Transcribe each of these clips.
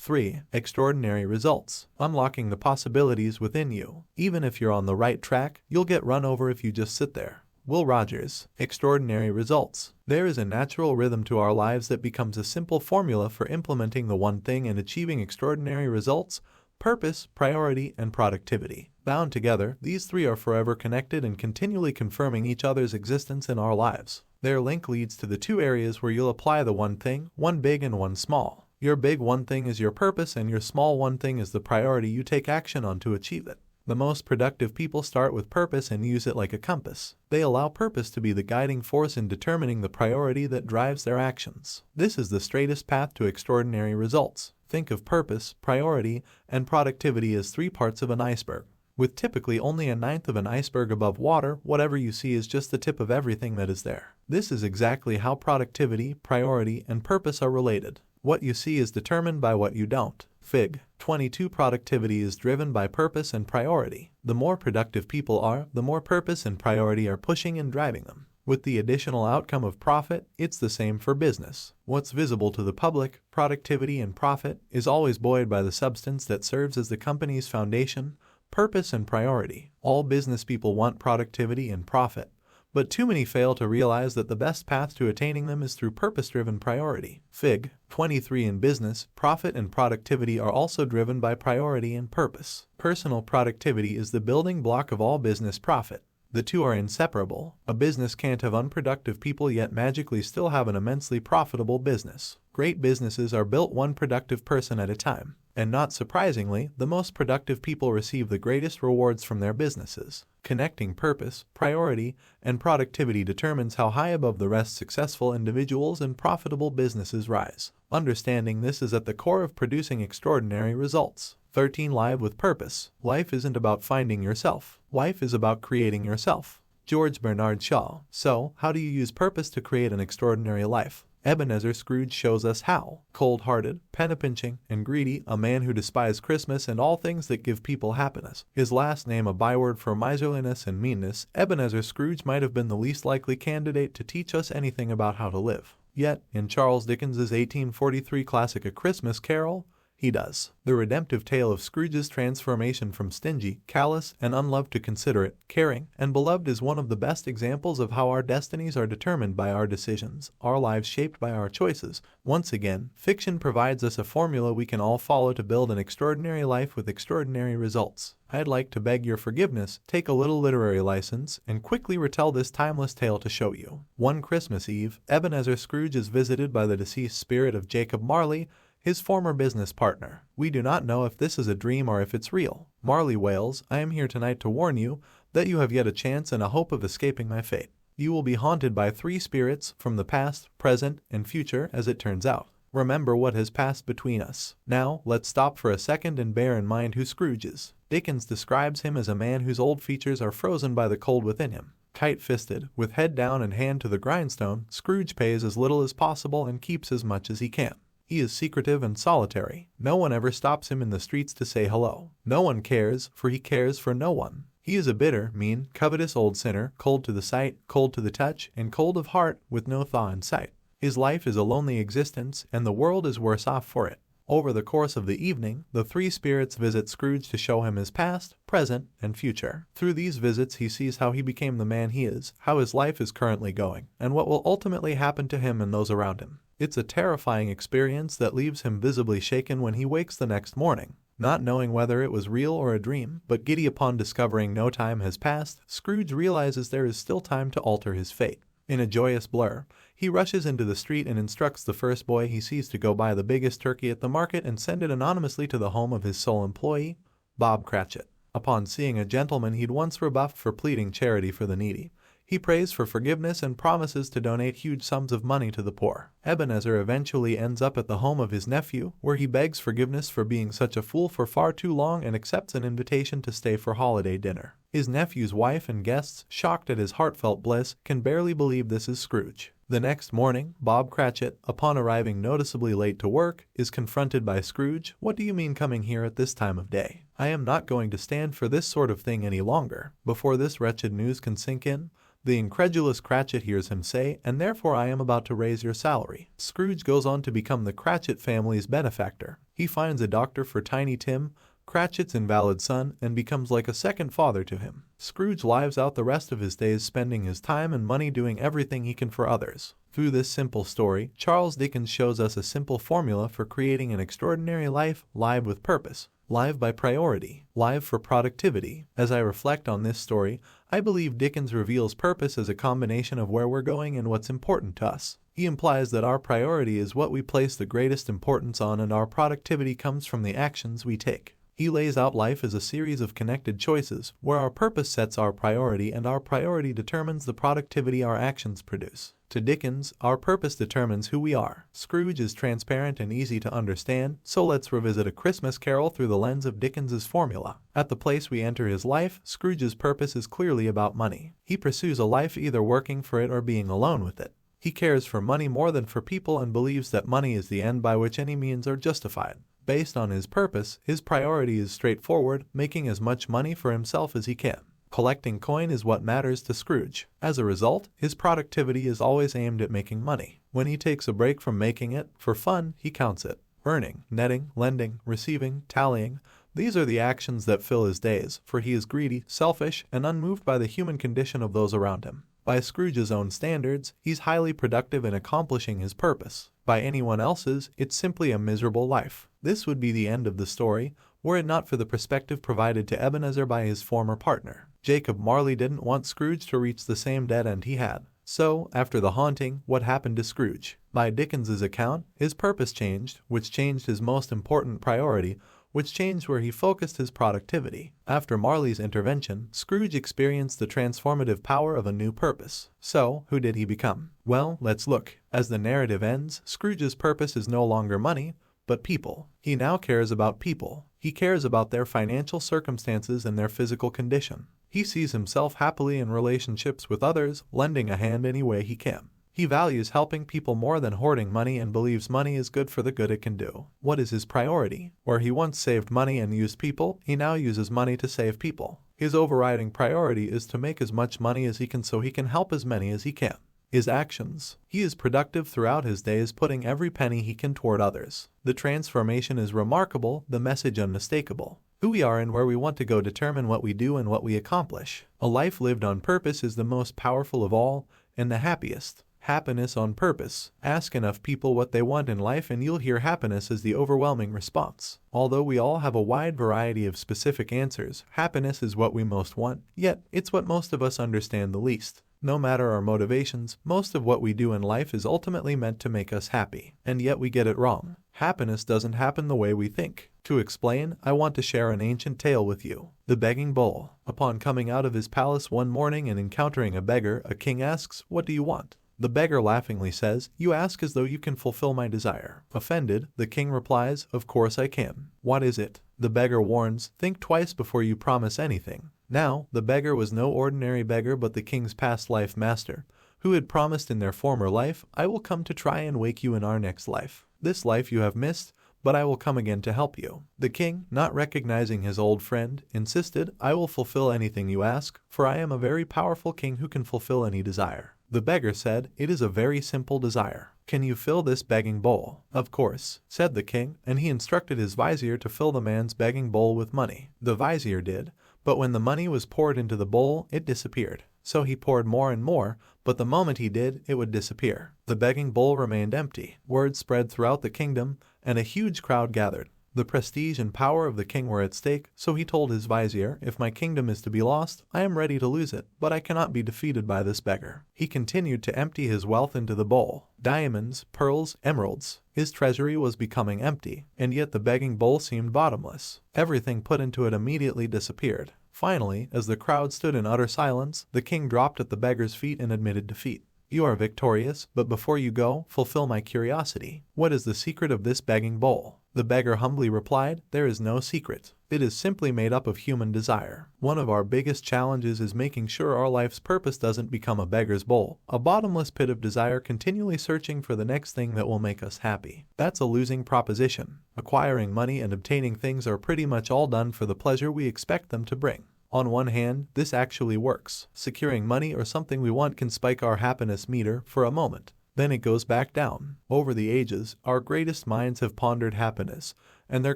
3. Extraordinary results. Unlocking the possibilities within you. Even if you're on the right track, you'll get run over if you just sit there. Will Rogers. Extraordinary results. There is a natural rhythm to our lives that becomes a simple formula for implementing the one thing and achieving extraordinary results: purpose, priority, and productivity. Bound together, these three are forever connected and continually confirming each other's existence in our lives. Their link leads to the two areas where you'll apply the one thing, one big and one small. Your big one thing is your purpose, and your small one thing is the priority you take action on to achieve it. The most productive people start with purpose and use it like a compass. They allow purpose to be the guiding force in determining the priority that drives their actions. This is the straightest path to extraordinary results. Think of purpose, priority, and productivity as three parts of an iceberg. With typically only a ninth of an iceberg above water, whatever you see is just the tip of everything that is there. This is exactly how productivity, priority, and purpose are related. What you see is determined by what you don't. Fig. 22. Productivity is driven by purpose and priority. The more productive people are, the more purpose and priority are pushing and driving them. With the additional outcome of profit, it's the same for business. What's visible to the public, productivity and profit, is always buoyed by the substance that serves as the company's foundation: purpose and priority. All business people want productivity and profit, but too many fail to realize that the best path to attaining them is through purpose-driven priority. Fig. 23. In business, profit and productivity are also driven by priority and purpose. Personal productivity is the building block of all business profit. The two are inseparable. A business can't have unproductive people yet magically still have an immensely profitable business. Great businesses are built one productive person at a time. And not surprisingly, the most productive people receive the greatest rewards from their businesses. Connecting purpose, priority, and productivity determines how high above the rest successful individuals and profitable businesses rise. Understanding this is at the core of producing extraordinary results. 13. Live with purpose. Life isn't about finding yourself. Life is about creating yourself. George Bernard Shaw. So, how do you use purpose to create an extraordinary life? Ebenezer Scrooge shows us how. Cold-hearted, penny-pinching, and greedy, a man who despised Christmas and all things that give people happiness. His last name a byword for miserliness and meanness, Ebenezer Scrooge might have been the least likely candidate to teach us anything about how to live. Yet, in Charles Dickens's 1843 classic A Christmas Carol, he does. The redemptive tale of Scrooge's transformation from stingy, callous, and unloved to considerate, caring, and beloved is one of the best examples of how our destinies are determined by our decisions, our lives shaped by our choices. Once again, fiction provides us a formula we can all follow to build an extraordinary life with extraordinary results. I'd like to beg your forgiveness, take a little literary license, and quickly retell this timeless tale to show you. One Christmas Eve, Ebenezer Scrooge is visited by the deceased spirit of Jacob Marley, his former business partner. We do not know if this is a dream or if it's real. Marley wails, "I am here tonight to warn you that you have yet a chance and a hope of escaping my fate. You will be haunted by three spirits from the past, present, and future, as it turns out. Remember what has passed between us. Now, let's stop for a second and bear in mind who Scrooge is." Dickens describes him as a man whose old features are frozen by the cold within him. Tight-fisted, with head down and hand to the grindstone, Scrooge pays as little as possible and keeps as much as he can. He is secretive and solitary. No one ever stops him in the streets to say hello. No one cares, for he cares for no one. He is a bitter, mean, covetous old sinner, cold to the sight, cold to the touch, and cold of heart, with no thaw in sight. His life is a lonely existence, and the world is worse off for it. Over the course of the evening, the three spirits visit Scrooge to show him his past, present, and future. Through these visits he sees how he became the man he is, how his life is currently going, and what will ultimately happen to him and those around him. It's a terrifying experience that leaves him visibly shaken when he wakes the next morning, not knowing whether it was real or a dream, but giddy upon discovering no time has passed, Scrooge realizes there is still time to alter his fate. In a joyous blur, he rushes into the street and instructs the first boy he sees to go buy the biggest turkey at the market and send it anonymously to the home of his sole employee, Bob Cratchit. Upon seeing a gentleman he'd once rebuffed for pleading charity for the needy, he prays for forgiveness and promises to donate huge sums of money to the poor. Ebenezer eventually ends up at the home of his nephew, where he begs forgiveness for being such a fool for far too long and accepts an invitation to stay for holiday dinner. His nephew's wife and guests, shocked at his heartfelt bliss, can barely believe this is Scrooge. The next morning, Bob Cratchit, upon arriving noticeably late to work, is confronted by Scrooge. "What do you mean coming here at this time of day? I am not going to stand for this sort of thing any longer." Before this wretched news can sink in, The incredulous Cratchit hears him say, "and therefore I am about to raise your salary." Scrooge goes on to become the Cratchit family's benefactor. He finds a doctor for Tiny Tim, Cratchit's invalid son, and becomes like a second father to him. Scrooge lives out the rest of his days spending his time and money doing everything he can for others. Through this simple story, Charles Dickens shows us a simple formula for creating an extraordinary life: live with purpose, live by priority, live for productivity. As I reflect on this story, I believe Dickens reveals purpose as a combination of where we're going and what's important to us. He implies that our priority is what we place the greatest importance on, and our productivity comes from the actions we take. He lays out life as a series of connected choices, where our purpose sets our priority and our priority determines the productivity our actions produce. To Dickens, our purpose determines who we are. Scrooge is transparent and easy to understand, so let's revisit A Christmas Carol through the lens of Dickens's formula. At the place we enter his life, Scrooge's purpose is clearly about money. He pursues a life either working for it or being alone with it. He cares for money more than for people and believes that money is the end by which any means are justified. Based on his purpose, his priority is straightforward: making as much money for himself as he can. Collecting coin is what matters to Scrooge. As a result, his productivity is always aimed at making money. When he takes a break from making it for fun, he counts it. Earning, netting, lending, receiving, tallying, these are the actions that fill his days, for he is greedy, selfish, and unmoved by the human condition of those around him. By Scrooge's own standards, he's highly productive in accomplishing his purpose. By anyone else's, it's simply a miserable life. This would be the end of the story, were it not for the perspective provided to Ebenezer by his former partner. Jacob Marley didn't want Scrooge to reach the same dead end he had. So, after the haunting, what happened to Scrooge? By Dickens's account, his purpose changed, which changed his most important priority, which changed where he focused his productivity. After Marley's intervention, Scrooge experienced the transformative power of a new purpose. So, who did he become? Well, let's look. As the narrative ends, Scrooge's purpose is no longer money, but people. He now cares about people. He cares about their financial circumstances and their physical condition. He sees himself happily in relationships with others, lending a hand any way he can. He values helping people more than hoarding money and believes money is good for the good it can do. What is his priority? Where he once saved money and used people, he now uses money to save people. His overriding priority is to make as much money as he can so he can help as many as he can. His actions. He is productive throughout his days, putting every penny he can toward others. The transformation is remarkable, the message unmistakable. Who we are and where we want to go determine what we do and what we accomplish. A life lived on purpose is the most powerful of all, and the happiest. Happiness on purpose. Ask enough people what they want in life and you'll hear happiness as the overwhelming response. Although we all have a wide variety of specific answers, happiness is what we most want, yet it's what most of us understand the least. No matter our motivations, most of what we do in life is ultimately meant to make us happy, and yet we get it wrong. Happiness doesn't happen the way we think. To explain, I want to share an ancient tale with you. The Begging Bowl. Upon coming out of his palace one morning and encountering a beggar, a king asks, "What do you want?" The beggar laughingly says, "You ask as though you can fulfill my desire." Offended, the king replies, "Of course I can." "What is it?" The beggar warns, "Think twice before you promise anything." Now, the beggar was no ordinary beggar but the king's past life master, who had promised in their former life, "I will come to try and wake you in our next life. This life you have missed, but I will come again to help you." The king, not recognizing his old friend, insisted, "I will fulfill anything you ask, for I am a very powerful king who can fulfill any desire." The beggar said, "It is a very simple desire. Can you fill this begging bowl?" "Of course," said the king, and he instructed his vizier to fill the man's begging bowl with money. The vizier did, but when the money was poured into the bowl, it disappeared. So he poured more and more, but the moment he did, it would disappear. The begging bowl remained empty. Word spread throughout the kingdom, and a huge crowd gathered. The prestige and power of the king were at stake, so he told his vizier, "If my kingdom is to be lost, I am ready to lose it, but I cannot be defeated by this beggar." He continued to empty his wealth into the bowl. Diamonds, pearls, emeralds. His treasury was becoming empty, and yet the begging bowl seemed bottomless. Everything put into it immediately disappeared. Finally, as the crowd stood in utter silence, the king dropped at the beggar's feet and admitted defeat. "You are victorious, but before you go, fulfill my curiosity. What is the secret of this begging bowl?" The beggar humbly replied, "There is no secret. It is simply made up of human desire. One of our biggest challenges is making sure our life's purpose doesn't become a beggar's bowl, a bottomless pit of desire continually searching for the next thing that will make us happy. That's a losing proposition. Acquiring money and obtaining things are pretty much all done for the pleasure we expect them to bring. On one hand, this actually works. Securing money or something we want can spike our happiness meter for a moment. Then it goes back down. Over the ages, our greatest minds have pondered happiness, and their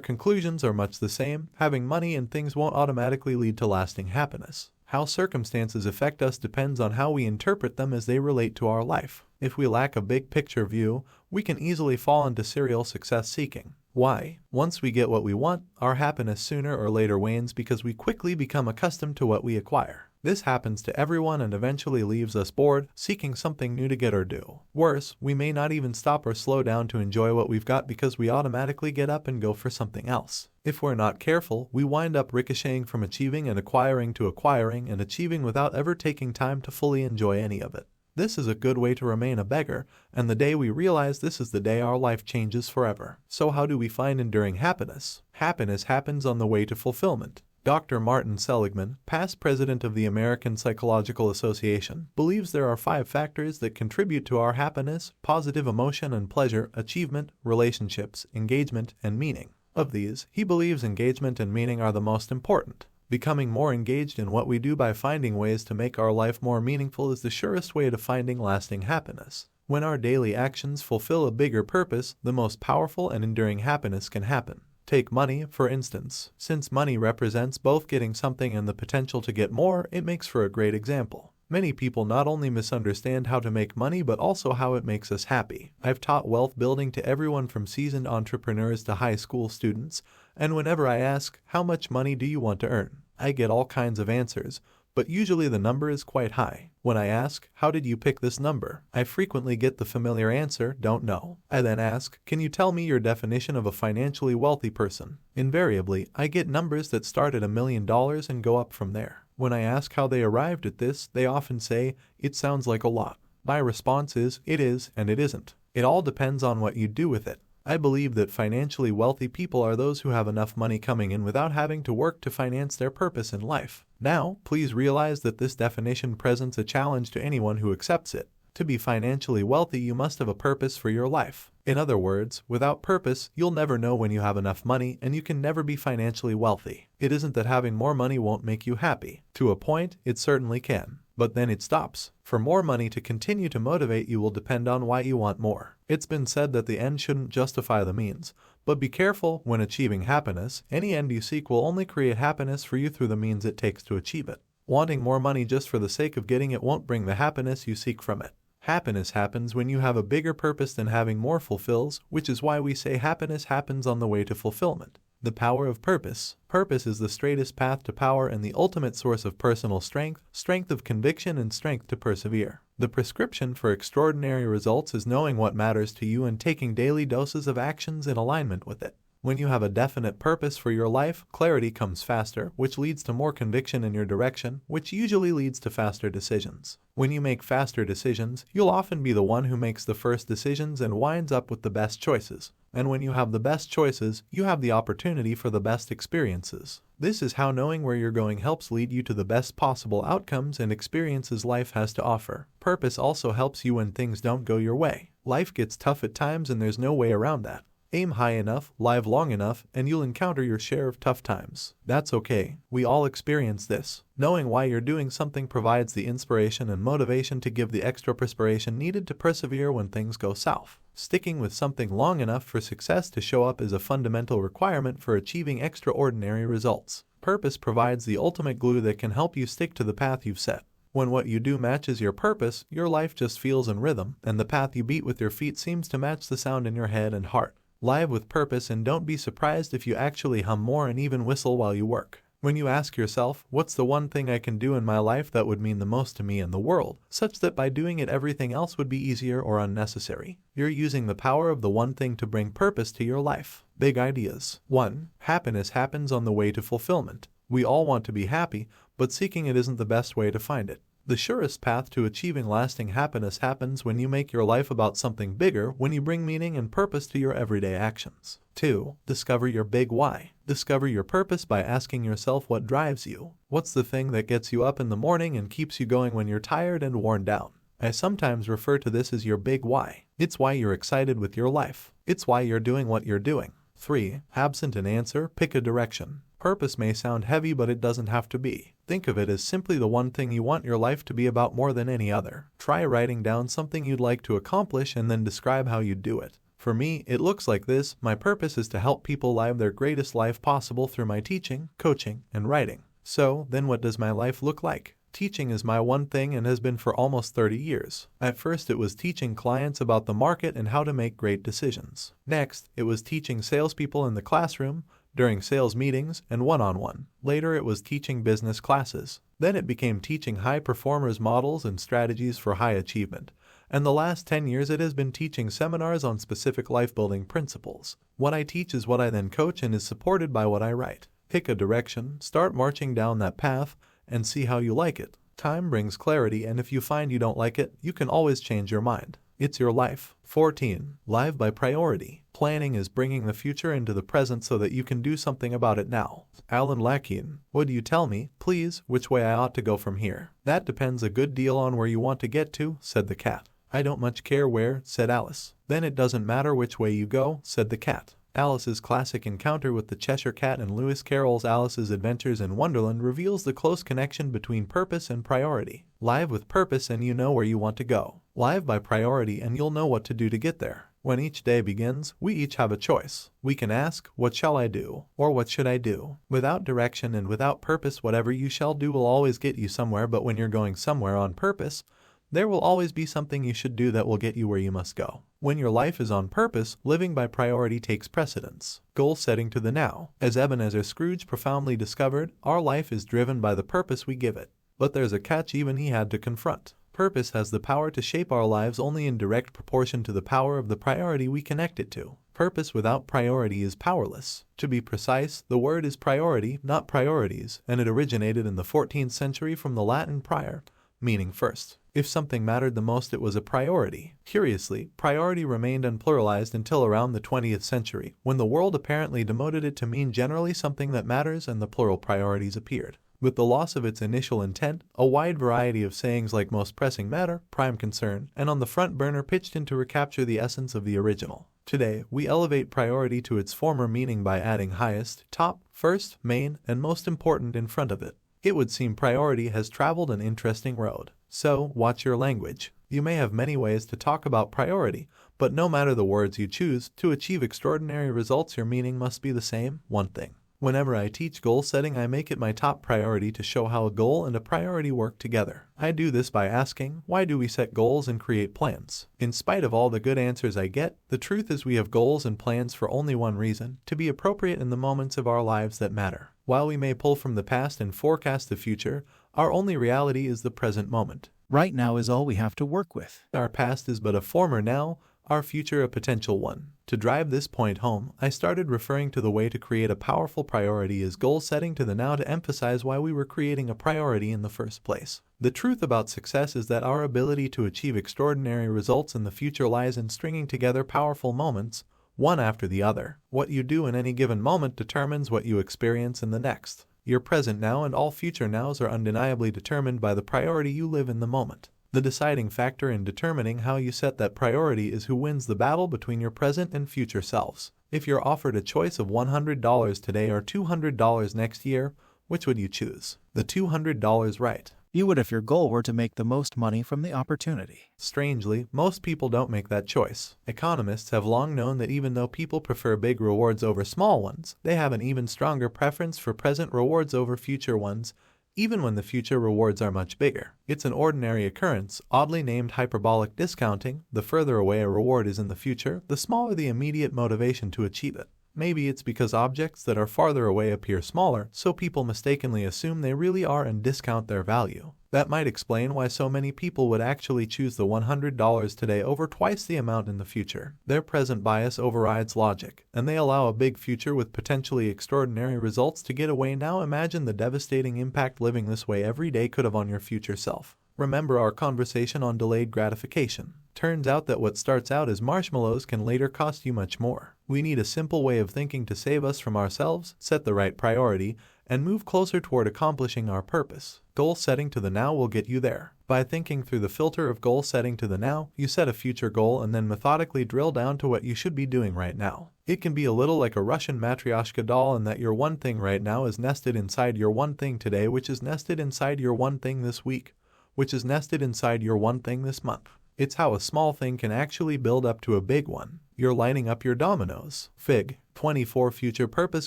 conclusions are much the same. Having money and things won't automatically lead to lasting happiness. How circumstances affect us depends on how we interpret them as they relate to our life. If we lack a big picture view, we can easily fall into serial success seeking. Why? Once we get what we want, our happiness sooner or later wanes because we quickly become accustomed to what we acquire. This happens to everyone and eventually leaves us bored, seeking something new to get or do. Worse, we may not even stop or slow down to enjoy what we've got because we automatically get up and go for something else. If we're not careful, we wind up ricocheting from achieving and acquiring to acquiring and achieving without ever taking time to fully enjoy any of it. This is a good way to remain a beggar, and the day we realize this is the day our life changes forever. So how do we find enduring happiness? Happiness happens on the way to fulfillment. Dr. Martin Seligman, past president of the American Psychological Association, believes there are 5 factors that contribute to our happiness: positive emotion and pleasure, achievement, relationships, engagement, and meaning. Of these, he believes engagement and meaning are the most important. Becoming more engaged in what we do by finding ways to make our life more meaningful is the surest way to finding lasting happiness. When our daily actions fulfill a bigger purpose, the most powerful and enduring happiness can happen. Take money, for instance. Since money represents both getting something and the potential to get more, it makes for a great example. Many people not only misunderstand how to make money but also how it makes us happy. I've taught wealth building to everyone from seasoned entrepreneurs to high school students, and whenever I ask, "How much money do you want to earn?" I get all kinds of answers, but usually the number is quite high. When I ask, "How did you pick this number?" I frequently get the familiar answer, "Don't know." I then ask, "Can you tell me your definition of a financially wealthy person?" Invariably, I get numbers that start at $1 million and go up from there. When I ask how they arrived at this, they often say, "It sounds like a lot." My response is, "It is, and it isn't. It all depends on what you do with it." I believe that financially wealthy people are those who have enough money coming in without having to work to finance their purpose in life. Now, please realize that this definition presents a challenge to anyone who accepts it. To be financially wealthy, you must have a purpose for your life. In other words, without purpose, you'll never know when you have enough money and you can never be financially wealthy. It isn't that having more money won't make you happy. To a point, it certainly can. But then it stops. For more money to continue to motivate you will depend on why you want more. It's been said that the end shouldn't justify the means. But be careful when achieving happiness. Any end you seek will only create happiness for you through the means it takes to achieve it. Wanting more money just for the sake of getting it won't bring the happiness you seek from it. Happiness happens when you have a bigger purpose than having more fulfills, which is why we say happiness happens on the way to fulfillment. The power of purpose. Purpose is the straightest path to power and the ultimate source of personal strength, strength of conviction, and strength to persevere. The prescription for extraordinary results is knowing what matters to you and taking daily doses of actions in alignment with it. When you have a definite purpose for your life, clarity comes faster, which leads to more conviction in your direction, which usually leads to faster decisions. When you make faster decisions, you'll often be the one who makes the first decisions and winds up with the best choices. And when you have the best choices, you have the opportunity for the best experiences. This is how knowing where you're going helps lead you to the best possible outcomes and experiences life has to offer. Purpose also helps you when things don't go your way. Life gets tough at times and there's no way around that. Aim high enough, live long enough, and you'll encounter your share of tough times. That's okay. We all experience this. Knowing why you're doing something provides the inspiration and motivation to give the extra perspiration needed to persevere when things go south. Sticking with something long enough for success to show up is a fundamental requirement for achieving extraordinary results. Purpose provides the ultimate glue that can help you stick to the path you've set. When what you do matches your purpose, your life just feels in rhythm, and the path you beat with your feet seems to match the sound in your head and heart. Live with purpose and don't be surprised if you actually hum more and even whistle while you work. When you ask yourself, what's the one thing I can do in my life that would mean the most to me and the world, such that by doing it everything else would be easier or unnecessary? You're using the power of the one thing to bring purpose to your life. Big ideas. 1. Happiness happens on the way to fulfillment. We all want to be happy, but seeking it isn't the best way to find it. The surest path to achieving lasting happiness happens when you make your life about something bigger, when you bring meaning and purpose to your everyday actions. 2. Discover your big why. Discover your purpose by asking yourself what drives you. What's the thing that gets you up in the morning and keeps you going when you're tired and worn down? I sometimes refer to this as your big why. It's why you're excited with your life. It's why you're doing what you're doing. 3. Absent an answer, pick a direction. Purpose may sound heavy, but it doesn't have to be. Think of it as simply the one thing you want your life to be about more than any other. Try writing down something you'd like to accomplish and then describe how you'd do it. For me, it looks like this. My purpose is to help people live their greatest life possible through my teaching, coaching, and writing. So, then what does my life look like? Teaching is my one thing and has been for almost 30 years. At first it was teaching clients about the market and how to make great decisions. Next, it was teaching salespeople in the classroom, during sales meetings, and one-on-one. Later it was teaching business classes. Then it became teaching high performers models and strategies for high achievement. And the last 10 years it has been teaching seminars on specific life-building principles. What I teach is what I then coach and is supported by what I write. Pick a direction, start marching down that path, and see how you like it. Time brings clarity, and if you find you don't like it, you can always change your mind. It's your life. 14. Live by priority. Planning is bringing the future into the present so that you can do something about it now. Alan Lakean, would you tell me, please, which way I ought to go from here? That depends a good deal on where you want to get to, said the cat. I don't much care where, said Alice. Then it doesn't matter which way you go, said the cat. Alice's classic encounter with the Cheshire Cat and Lewis Carroll's Alice's Adventures in Wonderland reveals the close connection between purpose and priority. Live with purpose and you know where you want to go. Live by priority and you'll know what to do to get there. When each day begins, we each have a choice. We can ask, what shall I do? Or what should I do? Without direction and without purpose, whatever you shall do will always get you somewhere, but when you're going somewhere on purpose, there will always be something you should do that will get you where you must go. When your life is on purpose, living by priority takes precedence. Goal setting to the now. As Ebenezer Scrooge profoundly discovered, our life is driven by the purpose we give it. But there's a catch even he had to confront. Purpose has the power to shape our lives only in direct proportion to the power of the priority we connect it to. Purpose without priority is powerless. To be precise, the word is priority, not priorities, and it originated in the 14th century from the Latin prior, meaning first. If something mattered the most, it was a priority. Curiously, priority remained unpluralized until around the 20th century, when the world apparently demoted it to mean generally something that matters and the plural priorities appeared. With the loss of its initial intent, a wide variety of sayings like most pressing matter, prime concern, and on the front burner pitched in to recapture the essence of the original. Today, we elevate priority to its former meaning by adding highest, top, first, main, and most important in front of it. It would seem priority has traveled an interesting road. So, watch your language. You may have many ways to talk about priority, but no matter the words you choose, to achieve extraordinary results your meaning must be the same, one thing. Whenever I teach goal setting, I make it my top priority to show how a goal and a priority work together. I do this by asking, why do we set goals and create plans? In spite of all the good answers I get, the truth is we have goals and plans for only one reason, to be appropriate in the moments of our lives that matter. While we may pull from the past and forecast the future, our only reality is the present moment. Right now is all we have to work with. Our past is but a former now, our future a potential one. To drive this point home, I started referring to the way to create a powerful priority as goal setting to the now to emphasize why we were creating a priority in the first place. The truth about success is that our ability to achieve extraordinary results in the future lies in stringing together powerful moments, one after the other. What you do in any given moment determines what you experience in the next. Your present now and all future nows are undeniably determined by the priority you live in the moment. The deciding factor in determining how you set that priority is who wins the battle between your present and future selves. If you're offered a choice of $100 today or $200 next year, which would you choose? The $200, right? You would if your goal were to make the most money from the opportunity. Strangely, most people don't make that choice. Economists have long known that even though people prefer big rewards over small ones, they have an even stronger preference for present rewards over future ones, even when the future rewards are much bigger. It's an ordinary occurrence, oddly named hyperbolic discounting. The further away a reward is in the future, the smaller the immediate motivation to achieve it. Maybe it's because objects that are farther away appear smaller, so people mistakenly assume they really are and discount their value. That might explain why so many people would actually choose the $100 today over twice the amount in the future. Their present bias overrides logic, and they allow a big future with potentially extraordinary results to get away. Now imagine the devastating impact living this way every day could have on your future self. Remember our conversation on delayed gratification. Turns out that what starts out as marshmallows can later cost you much more. We need a simple way of thinking to save us from ourselves, set the right priority, and move closer toward accomplishing our purpose. Goal setting to the now will get you there. By thinking through the filter of goal setting to the now, you set a future goal and then methodically drill down to what you should be doing right now. It can be a little like a Russian matryoshka doll in that your one thing right now is nested inside your one thing today, which is nested inside your one thing this week, which is nested inside your one thing this month. It's how a small thing can actually build up to a big one. You're lining up your dominoes. Fig. 24 Future purpose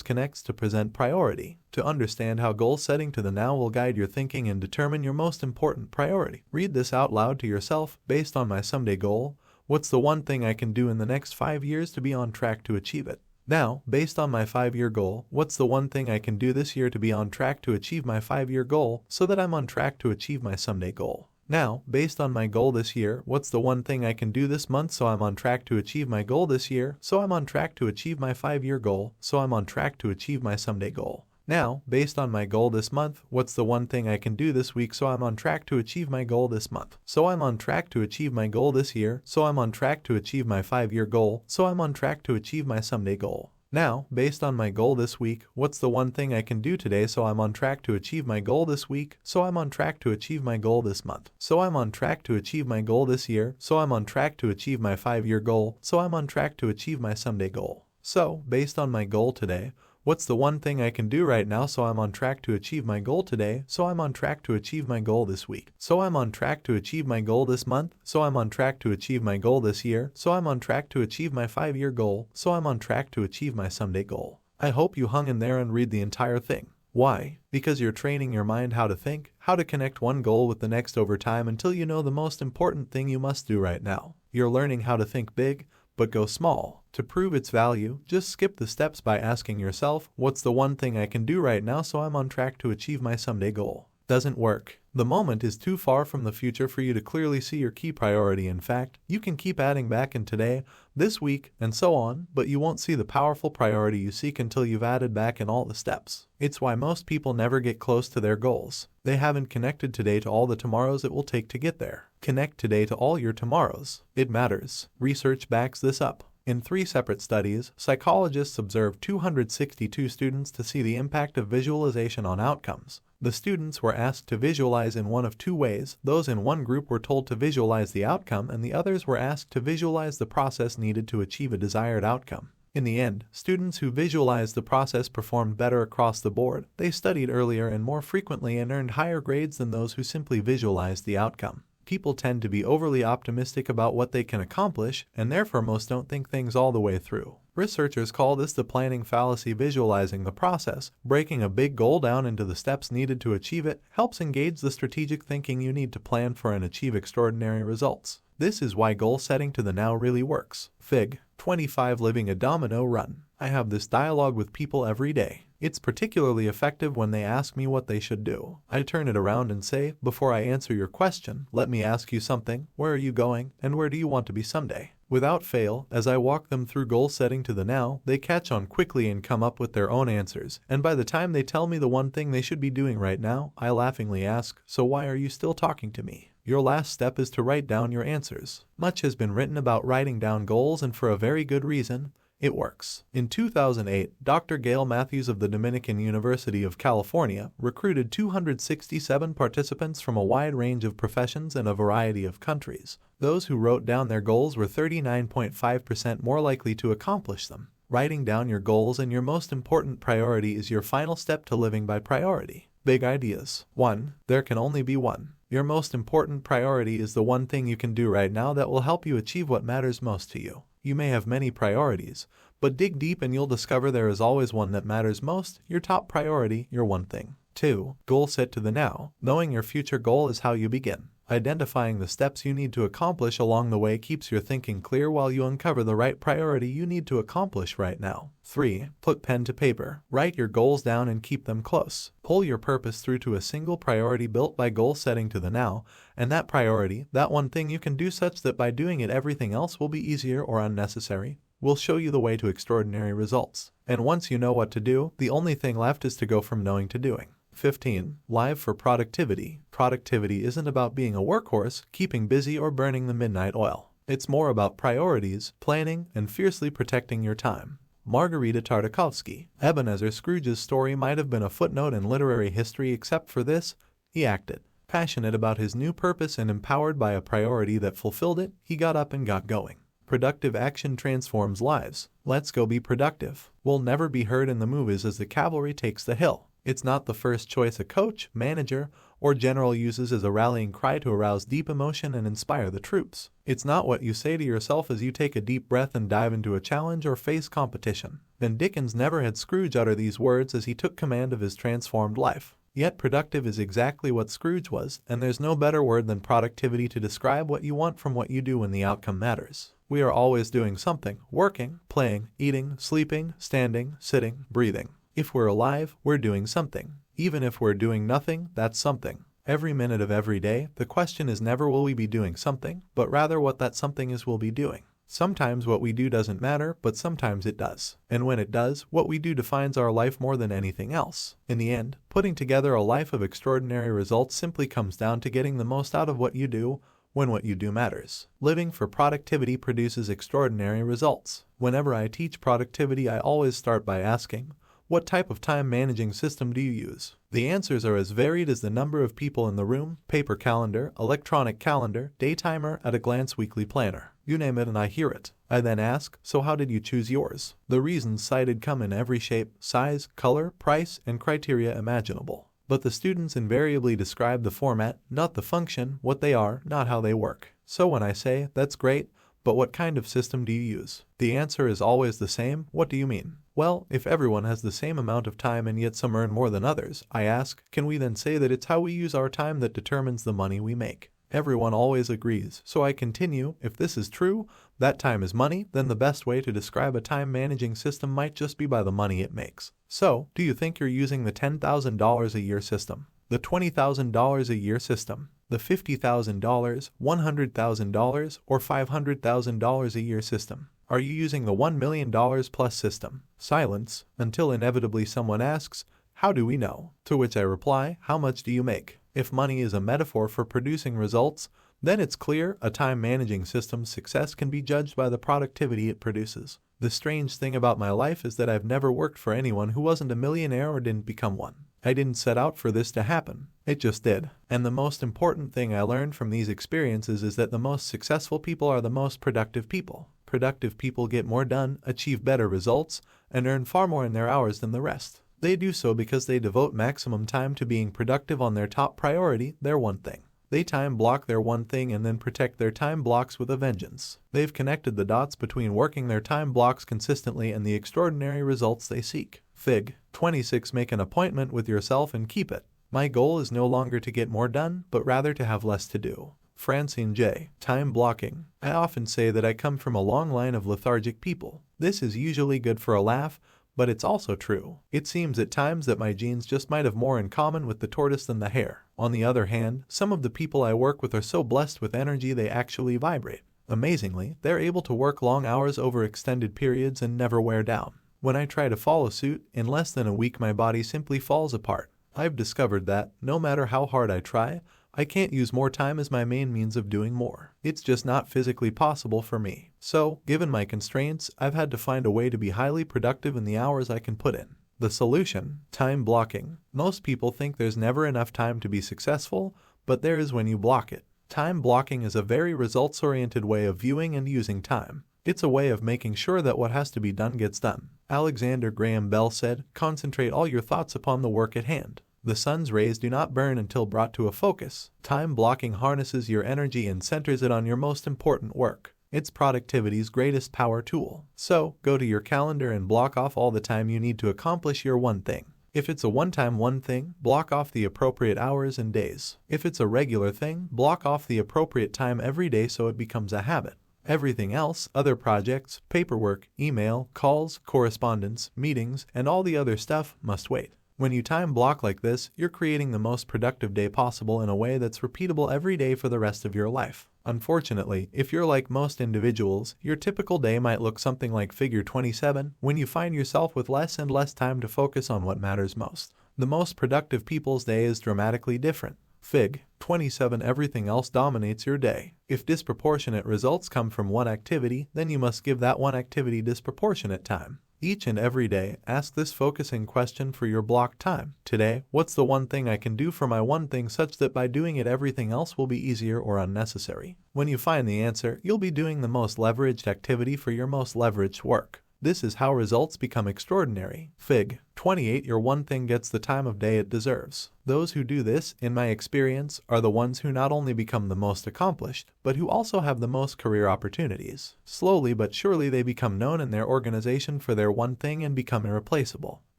connects to present priority. To understand how goal setting to the now will guide your thinking and determine your most important priority. Read this out loud to yourself. Based on my someday goal, what's the one thing I can do in the next 5 years to be on track to achieve it? Now, based on my 5-year goal, what's the one thing I can do this year to be on track to achieve my 5-year goal so that I'm on track to achieve my someday goal? Now, based on my goal this year, what's the one thing I can do this month so I'm on track to achieve my goal this year, so I'm on track to achieve my 5-year goal, so I'm on track to achieve my someday goal? Now, based on my goal this month, what's the one thing I can do this week so I'm on track to achieve my goal this month? So I'm on track to achieve my goal this year, so I'm on track to achieve my 5-year goal, so I'm on track to achieve my someday goal. Now, based on my goal this week, what's the one thing I can do today so I'm on track to achieve my goal this week, so I'm on track to achieve my goal this month? So I'm on track to achieve my goal this year, so I'm on track to achieve my 5-year goal, so I'm on track to achieve my someday goal. So, based on my goal today, what's the one thing I can do right now so I'm on track to achieve my goal today, so I'm on track to achieve my goal this week? So I'm on track to achieve my goal this month, so I'm on track to achieve my goal this year, so I'm on track to achieve my 5-year goal, so I'm on track to achieve my someday goal. I hope you hung in there and read the entire thing. Why? Because you're training your mind how to think, how to connect one goal with the next over time until you know the most important thing you must do right now. You're learning how to think big, but go small. To prove its value, just skip the steps by asking yourself, what's the one thing I can do right now so I'm on track to achieve my someday goal? Doesn't work. The moment is too far from the future for you to clearly see your key priority. In fact, you can keep adding back in today, this week, and so on, but you won't see the powerful priority you seek until you've added back in all the steps. It's why most people never get close to their goals. They haven't connected today to all the tomorrows it will take to get there. Connect today to all your tomorrows. It matters. Research backs this up. In 3 separate studies, psychologists observed 262 students to see the impact of visualization on outcomes. The students were asked to visualize in one of 2 ways. Those in one group were told to visualize the outcome, and the others were asked to visualize the process needed to achieve a desired outcome. In the end, students who visualized the process performed better across the board. They studied earlier and more frequently and earned higher grades than those who simply visualized the outcome. People tend to be overly optimistic about what they can accomplish, and therefore most don't think things all the way through. Researchers call this the planning fallacy. Visualizing the process, breaking a big goal down into the steps needed to achieve it, helps engage the strategic thinking you need to plan for and achieve extraordinary results. This is why goal setting to the now really works. Fig. 25 Living a Domino Run. I have this dialogue with people every day. It's particularly effective when they ask me what they should do. I turn it around and say, before I answer your question, let me ask you something. Where are you going, and where do you want to be someday? Without fail, as I walk them through goal setting to the now, they catch on quickly and come up with their own answers. And by the time they tell me the one thing they should be doing right now, I laughingly ask, so why are you still talking to me? Your last step is to write down your answers. Much has been written about writing down goals, and for a very good reason. It works. In 2008, Dr. Gail Matthews of the Dominican University of California recruited 267 participants from a wide range of professions and a variety of countries. Those who wrote down their goals were 39.5% more likely to accomplish them. Writing down your goals and your most important priority is your final step to living by priority. Big ideas. 1. There can only be one. Your most important priority is the one thing you can do right now that will help you achieve what matters most to you. You may have many priorities, but dig deep and you'll discover there is always one that matters most, your top priority, your one thing. 2. Goal set to the now. Knowing your future goal is how you begin. Identifying the steps you need to accomplish along the way keeps your thinking clear while you uncover the right priority you need to accomplish right now. 3. Put pen to paper. Write your goals down and keep them close. Pull your purpose through to a single priority built by goal setting to the now, and that priority, that one thing you can do such that by doing it everything else will be easier or unnecessary, will show you the way to extraordinary results. And once you know what to do, the only thing left is to go from knowing to doing. 15. Live for productivity. Productivity isn't about being a workhorse, keeping busy, or burning the midnight oil. It's more about priorities, planning, and fiercely protecting your time. Margarita Tartakovsky. Ebenezer Scrooge's story might have been a footnote in literary history except for this: he acted. Passionate about his new purpose and empowered by a priority that fulfilled it, he got up and got going. Productive action transforms lives. Let's go be productive. We'll never be heard in the movies as the cavalry takes the hill. It's not the first choice a coach, manager, or general uses as a rallying cry to arouse deep emotion and inspire the troops. It's not what you say to yourself as you take a deep breath and dive into a challenge or face competition. Then Dickens never had Scrooge utter these words as he took command of his transformed life. Yet productive is exactly what Scrooge was, and there's no better word than productivity to describe what you want from what you do when the outcome matters. We are always doing something, working, playing, eating, sleeping, standing, sitting, breathing. If we're alive, we're doing something. Even if we're doing nothing, that's something. Every minute of every day, the question is never will we be doing something, but rather what that something is we'll be doing. Sometimes what we do doesn't matter, but sometimes it does. And when it does, what we do defines our life more than anything else. In the end, putting together a life of extraordinary results simply comes down to getting the most out of what you do when what you do matters. Living for productivity produces extraordinary results. Whenever I teach productivity, I always start by asking, what type of time managing system do you use? The answers are as varied as the number of people in the room: paper calendar, electronic calendar, day timer, at a glance weekly planner. You name it and I hear it. I then ask, so how did you choose yours? The reasons cited come in every shape, size, color, price, and criteria imaginable. But the students invariably describe the format, not the function, what they are, not how they work. So when I say, that's great, but what kind of system do you use? The answer is always the same. What do you mean? Well, if everyone has the same amount of time and yet some earn more than others, I ask, can we then say that it's how we use our time that determines the money we make? Everyone always agrees, so I continue, if this is true, that time is money, then the best way to describe a time managing system might just be by the money it makes. So, do you think you're using the $10,000 a year system, the $20,000 a year system, the $50,000, $100,000, or $500,000 a year system? Are you using the $1 million plus system? Silence, until inevitably someone asks, how do we know? To which I reply, how much do you make? If money is a metaphor for producing results, then it's clear a time managing system's success can be judged by the productivity it produces. The strange thing about my life is that I've never worked for anyone who wasn't a millionaire or didn't become one. I didn't set out for this to happen. It just did. And the most important thing I learned from these experiences is that the most successful people are the most productive people. Productive people get more done, achieve better results, and earn far more in their hours than the rest. They do so because they devote maximum time to being productive on their top priority, their one thing. They time block their one thing and then protect their time blocks with a vengeance. They've connected the dots between working their time blocks consistently and the extraordinary results they seek. Fig. 26. Make an appointment with yourself and keep it. My goal is no longer to get more done, but rather to have less to do. Francine J. Time blocking. I often say that I come from a long line of lethargic people. This is usually good for a laugh, but it's also true. It seems at times that my genes just might have more in common with the tortoise than the hare. On the other hand, some of the people I work with are so blessed with energy they actually vibrate. Amazingly, they're able to work long hours over extended periods and never wear down. When I try to follow suit, in less than a week my body simply falls apart. I've discovered that, no matter how hard I try, I can't use more time as my main means of doing more. It's just not physically possible for me. So, given my constraints, I've had to find a way to be highly productive in the hours I can put in. The solution: time blocking. Most people think there's never enough time to be successful, but there is when you block it. Time blocking is a very results-oriented way of viewing and using time. It's a way of making sure that what has to be done gets done. Alexander Graham Bell said, "Concentrate all your thoughts upon the work at hand. The sun's rays do not burn until brought to a focus." Time blocking harnesses your energy and centers it on your most important work. It's productivity's greatest power tool. So, go to your calendar and block off all the time you need to accomplish your one thing. If it's a one-time one thing, block off the appropriate hours and days. If it's a regular thing, block off the appropriate time every day so it becomes a habit. Everything else, other projects, paperwork, email, calls, correspondence, meetings, and all the other stuff, must wait. When you time block like this, you're creating the most productive day possible in a way that's repeatable every day for the rest of your life. Unfortunately, if you're like most individuals, your typical day might look something like Figure 27 when you find yourself with less and less time to focus on what matters most. The most productive people's day is dramatically different. Fig. 27. Everything else dominates your day. If disproportionate results come from one activity, then you must give that one activity disproportionate time. Each and every day, ask this focusing question for your blocked time. Today, what's the one thing I can do for my one thing such that by doing it everything else will be easier or unnecessary? When you find the answer, you'll be doing the most leveraged activity for your most leveraged work. This is how results become extraordinary. Fig. 28. Your one thing gets the time of day it deserves. Those who do this, in my experience, are the ones who not only become the most accomplished, but who also have the most career opportunities. Slowly but surely they become known in their organization for their one thing and become irreplaceable.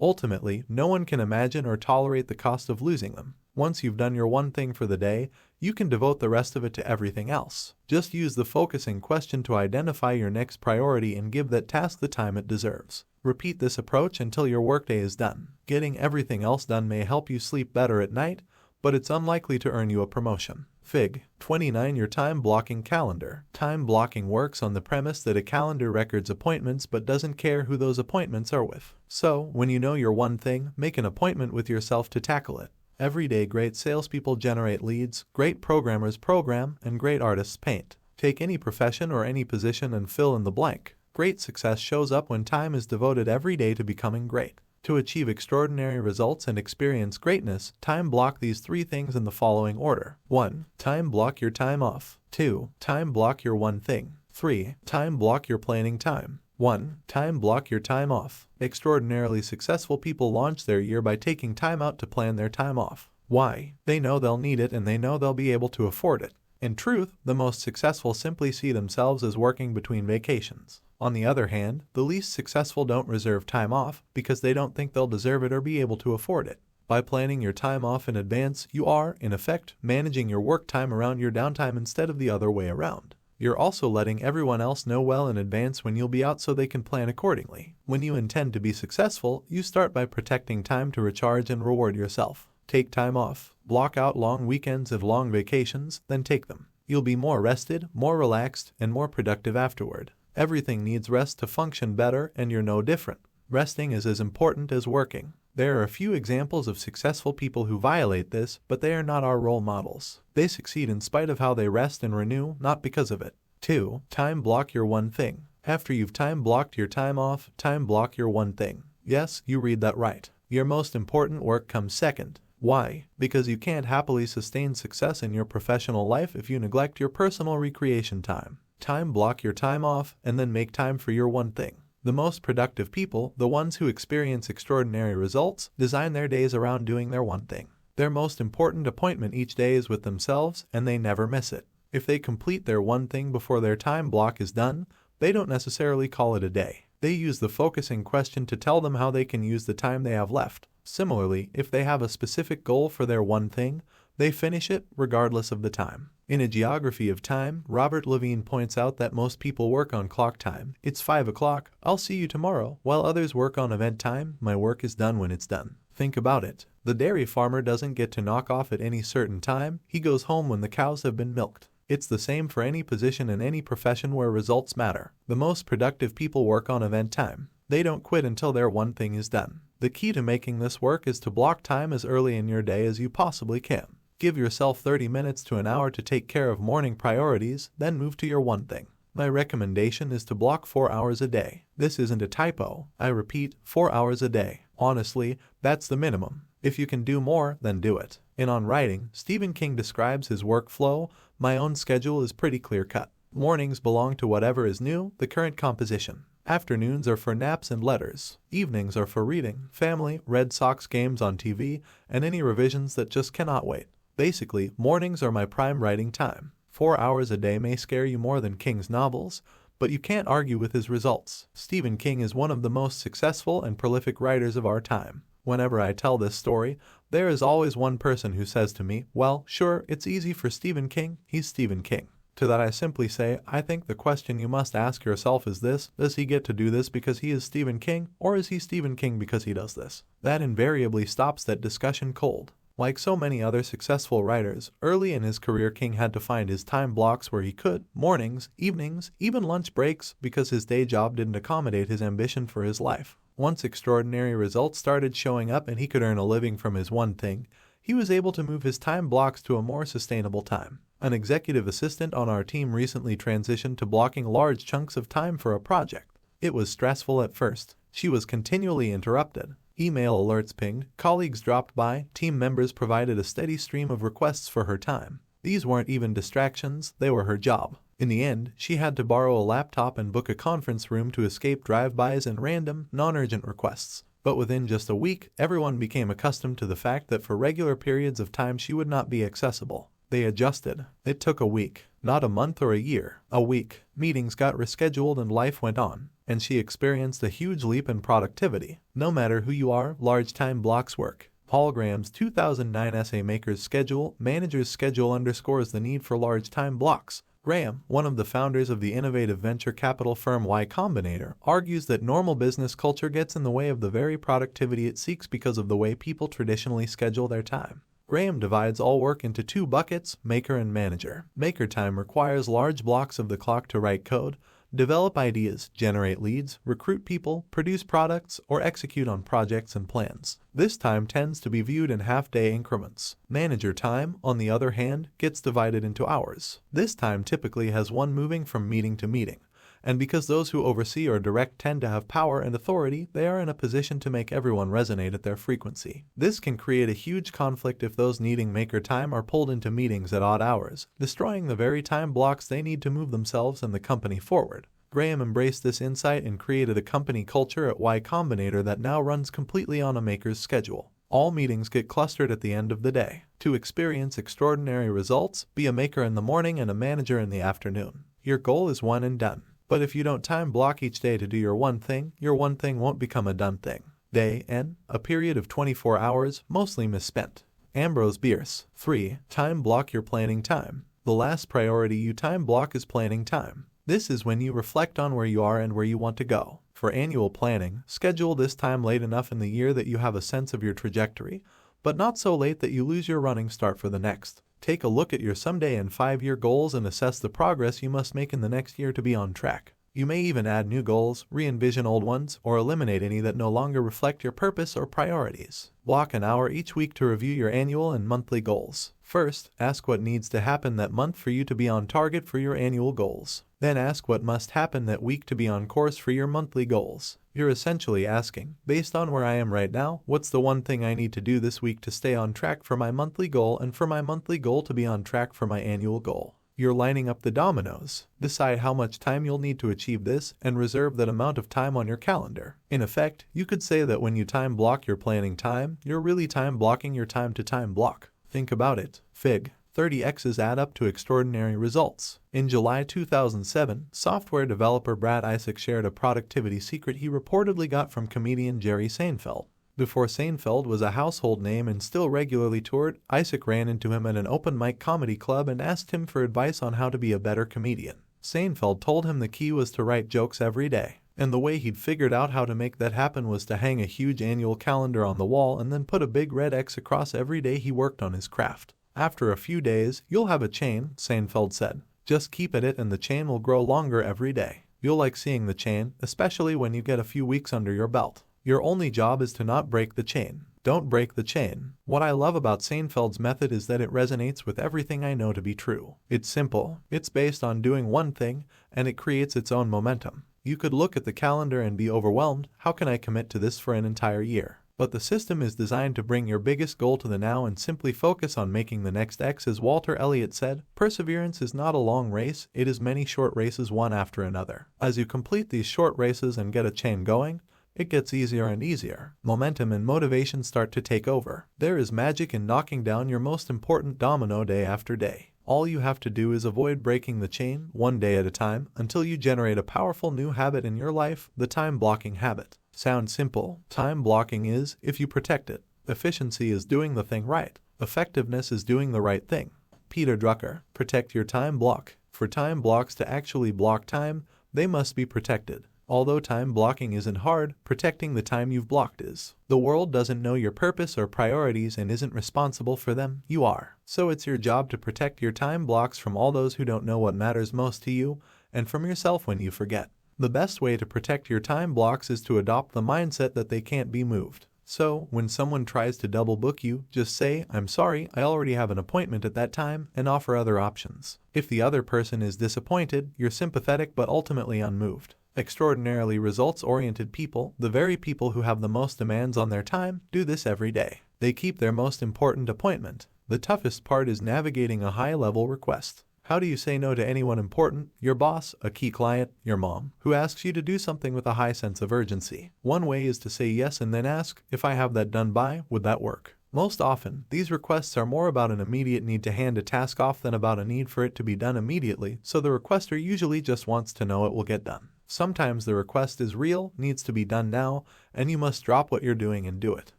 Ultimately, no one can imagine or tolerate the cost of losing them. Once you've done your one thing for the day, you can devote the rest of it to everything else. Just use the focusing question to identify your next priority and give that task the time it deserves. Repeat this approach until your workday is done. Getting everything else done may help you sleep better at night, but it's unlikely to earn you a promotion. Fig. 29. Your time blocking calendar. Time blocking works on the premise that a calendar records appointments but doesn't care who those appointments are with. So, when you know your one thing, make an appointment with yourself to tackle it. Every day great salespeople generate leads, great programmers program, and great artists paint. Take any profession or any position and fill in the blank. Great success shows up when time is devoted every day to becoming great. To achieve extraordinary results and experience greatness, time block these three things in the following order. 1. Time block your time off. 2. Time block your one thing. 3. Time block your planning time. 1. Time block your time off. Extraordinarily successful people launch their year by taking time out to plan their time off. Why? They know they'll need it and they know they'll be able to afford it. In truth, the most successful simply see themselves as working between vacations. On the other hand, the least successful don't reserve time off because they don't think they'll deserve it or be able to afford it. By planning your time off in advance, you are, in effect, managing your work time around your downtime instead of the other way around. You're also letting everyone else know well in advance when you'll be out so they can plan accordingly. When you intend to be successful, you start by protecting time to recharge and reward yourself. Take time off. Block out long weekends and long vacations, then take them. You'll be more rested, more relaxed, and more productive afterward. Everything needs rest to function better, and you're no different. Resting is as important as working. There are a few examples of successful people who violate this, but they are not our role models. They succeed in spite of how they rest and renew, not because of it. 2. Time block your one thing. After you've time blocked your time off, time block your one thing. Yes, you read that right. Your most important work comes second. Why? Because you can't happily sustain success in your professional life if you neglect your personal recreation time. Time block your time off, and then make time for your one thing. The most productive people, the ones who experience extraordinary results, design their days around doing their one thing. Their most important appointment each day is with themselves, and they never miss it. If they complete their one thing before their time block is done, they don't necessarily call it a day. They use the focusing question to tell them how they can use the time they have left. Similarly, if they have a specific goal for their one thing, they finish it regardless of the time. In A Geography of Time, Robert Levine points out that most people work on clock time. It's 5 o'clock, I'll see you tomorrow. While others work on event time, my work is done when it's done. Think about it. The dairy farmer doesn't get to knock off at any certain time, he goes home when the cows have been milked. It's the same for any position in any profession where results matter. The most productive people work on event time. They don't quit until their one thing is done. The key to making this work is to block time as early in your day as you possibly can. Give yourself 30 minutes to an hour to take care of morning priorities, then move to your one thing. My recommendation is to block 4 hours a day. This isn't a typo. I repeat, 4 hours a day. Honestly, that's the minimum. If you can do more, then do it. In On Writing, Stephen King describes his workflow. My own schedule is pretty clear-cut. Mornings belong to whatever is new, the current composition. Afternoons are for naps and letters. Evenings are for reading, family, Red Sox games on TV, and any revisions that just cannot wait. Basically, mornings are my prime writing time. 4 hours a day may scare you more than King's novels, but you can't argue with his results. Stephen King is one of the most successful and prolific writers of our time. Whenever I tell this story, there is always one person who says to me, well, sure, it's easy for Stephen King, he's Stephen King. To that I simply say, I think the question you must ask yourself is this: does he get to do this because he is Stephen King, or is he Stephen King because he does this? That invariably stops that discussion cold. Like so many other successful writers, early in his career King had to find his time blocks where he could, mornings, evenings, even lunch breaks, because his day job didn't accommodate his ambition for his life. Once extraordinary results started showing up and he could earn a living from his one thing, he was able to move his time blocks to a more sustainable time. An executive assistant on our team recently transitioned to blocking large chunks of time for a project. It was stressful at first. She was continually interrupted. Email alerts pinged, colleagues dropped by, team members provided a steady stream of requests for her time. These weren't even distractions, they were her job. In the end, she had to borrow a laptop and book a conference room to escape drive-bys and random, non-urgent requests. But within just a week, everyone became accustomed to the fact that for regular periods of time she would not be accessible. They adjusted. It took a week, not a month or a year, a week. Meetings got rescheduled and life went on, and she experienced a huge leap in productivity. No matter who you are, large time blocks work. Paul Graham's 2009 essay Maker's Schedule, Manager's Schedule underscores the need for large time blocks. Graham, one of the founders of the innovative venture capital firm Y Combinator, argues that normal business culture gets in the way of the very productivity it seeks because of the way people traditionally schedule their time. Graham divides all work into two buckets, maker and manager. Maker time requires large blocks of the clock to write code, develop ideas, generate leads, recruit people, produce products, or execute on projects and plans. This time tends to be viewed in half-day increments. Manager time, on the other hand, gets divided into hours. This time typically has one moving from meeting to meeting, and because those who oversee or direct tend to have power and authority, they are in a position to make everyone resonate at their frequency. This can create a huge conflict if those needing maker time are pulled into meetings at odd hours, destroying the very time blocks they need to move themselves and the company forward. Graham embraced this insight and created a company culture at Y Combinator that now runs completely on a maker's schedule. All meetings get clustered at the end of the day. To experience extraordinary results, be a maker in the morning and a manager in the afternoon. Your goal is one and done. But if you don't time block each day to do your one thing won't become a done thing. Day N, a period of 24 hours, mostly misspent. Ambrose Bierce. 3. Time block your planning time. The last priority you time block is planning time. This is when you reflect on where you are and where you want to go. For annual planning, schedule this time late enough in the year that you have a sense of your trajectory, but not so late that you lose your running start for the next. Take a look at your someday and 5-year goals and assess the progress you must make in the next year to be on track. You may even add new goals, re-envision old ones, or eliminate any that no longer reflect your purpose or priorities. Block an hour each week to review your annual and monthly goals. First, ask what needs to happen that month for you to be on target for your annual goals. Then ask what must happen that week to be on course for your monthly goals. You're essentially asking, based on where I am right now, what's the one thing I need to do this week to stay on track for my monthly goal and for my monthly goal to be on track for my annual goal? You're lining up the dominoes. Decide how much time you'll need to achieve this and reserve that amount of time on your calendar. In effect, you could say that when you time block your planning time, you're really time blocking your time to time block. Think about it. Fig. 30x's add up to extraordinary results. In July 2007, software developer Brad Isaac shared a productivity secret he reportedly got from comedian Jerry Seinfeld. Before Seinfeld was a household name and still regularly toured, Isaac ran into him at an open mic comedy club and asked him for advice on how to be a better comedian. Seinfeld told him the key was to write jokes every day, and the way he'd figured out how to make that happen was to hang a huge annual calendar on the wall and then put a big red X across every day he worked on his craft. After a few days, you'll have a chain, Seinfeld said. Just keep at it and the chain will grow longer every day. You'll like seeing the chain, especially when you get a few weeks under your belt. Your only job is to not break the chain. Don't break the chain. What I love about Seinfeld's method is that it resonates with everything I know to be true. It's simple. It's based on doing one thing, and it creates its own momentum. You could look at the calendar and be overwhelmed. How can I commit to this for an entire year? But the system is designed to bring your biggest goal to the now and simply focus on making the next X. As Walter Elliott said, perseverance is not a long race, it is many short races one after another. As you complete these short races and get a chain going, it gets easier and easier. Momentum and motivation start to take over. There is magic in knocking down your most important domino day after day. All you have to do is avoid breaking the chain, one day at a time, until you generate a powerful new habit in your life, the time blocking habit. Sounds simple. Time blocking is, if you protect it. Efficiency is doing the thing right. Effectiveness is doing the right thing. Peter Drucker. Protect your time block. For time blocks to actually block time, they must be protected. Although time blocking isn't hard, protecting the time you've blocked is. The world doesn't know your purpose or priorities and isn't responsible for them. You are. So it's your job to protect your time blocks from all those who don't know what matters most to you, and from yourself when you forget. The best way to protect your time blocks is to adopt the mindset that they can't be moved. So, when someone tries to double book you, just say, "I'm sorry, I already have an appointment at that time," and offer other options. If the other person is disappointed, you're sympathetic but ultimately unmoved. Extraordinarily results-oriented people, the very people who have the most demands on their time, do this every day. They keep their most important appointment. The toughest part is navigating a high-level request. How do you say no to anyone important? Your boss, a key client, your mom, who asks you to do something with a high sense of urgency. One way is to say yes and then ask, if I have that done by, would that work? Most often, these requests are more about an immediate need to hand a task off than about a need for it to be done immediately, so the requester usually just wants to know it will get done. Sometimes the request is real, needs to be done now, and you must drop what you're doing and do it.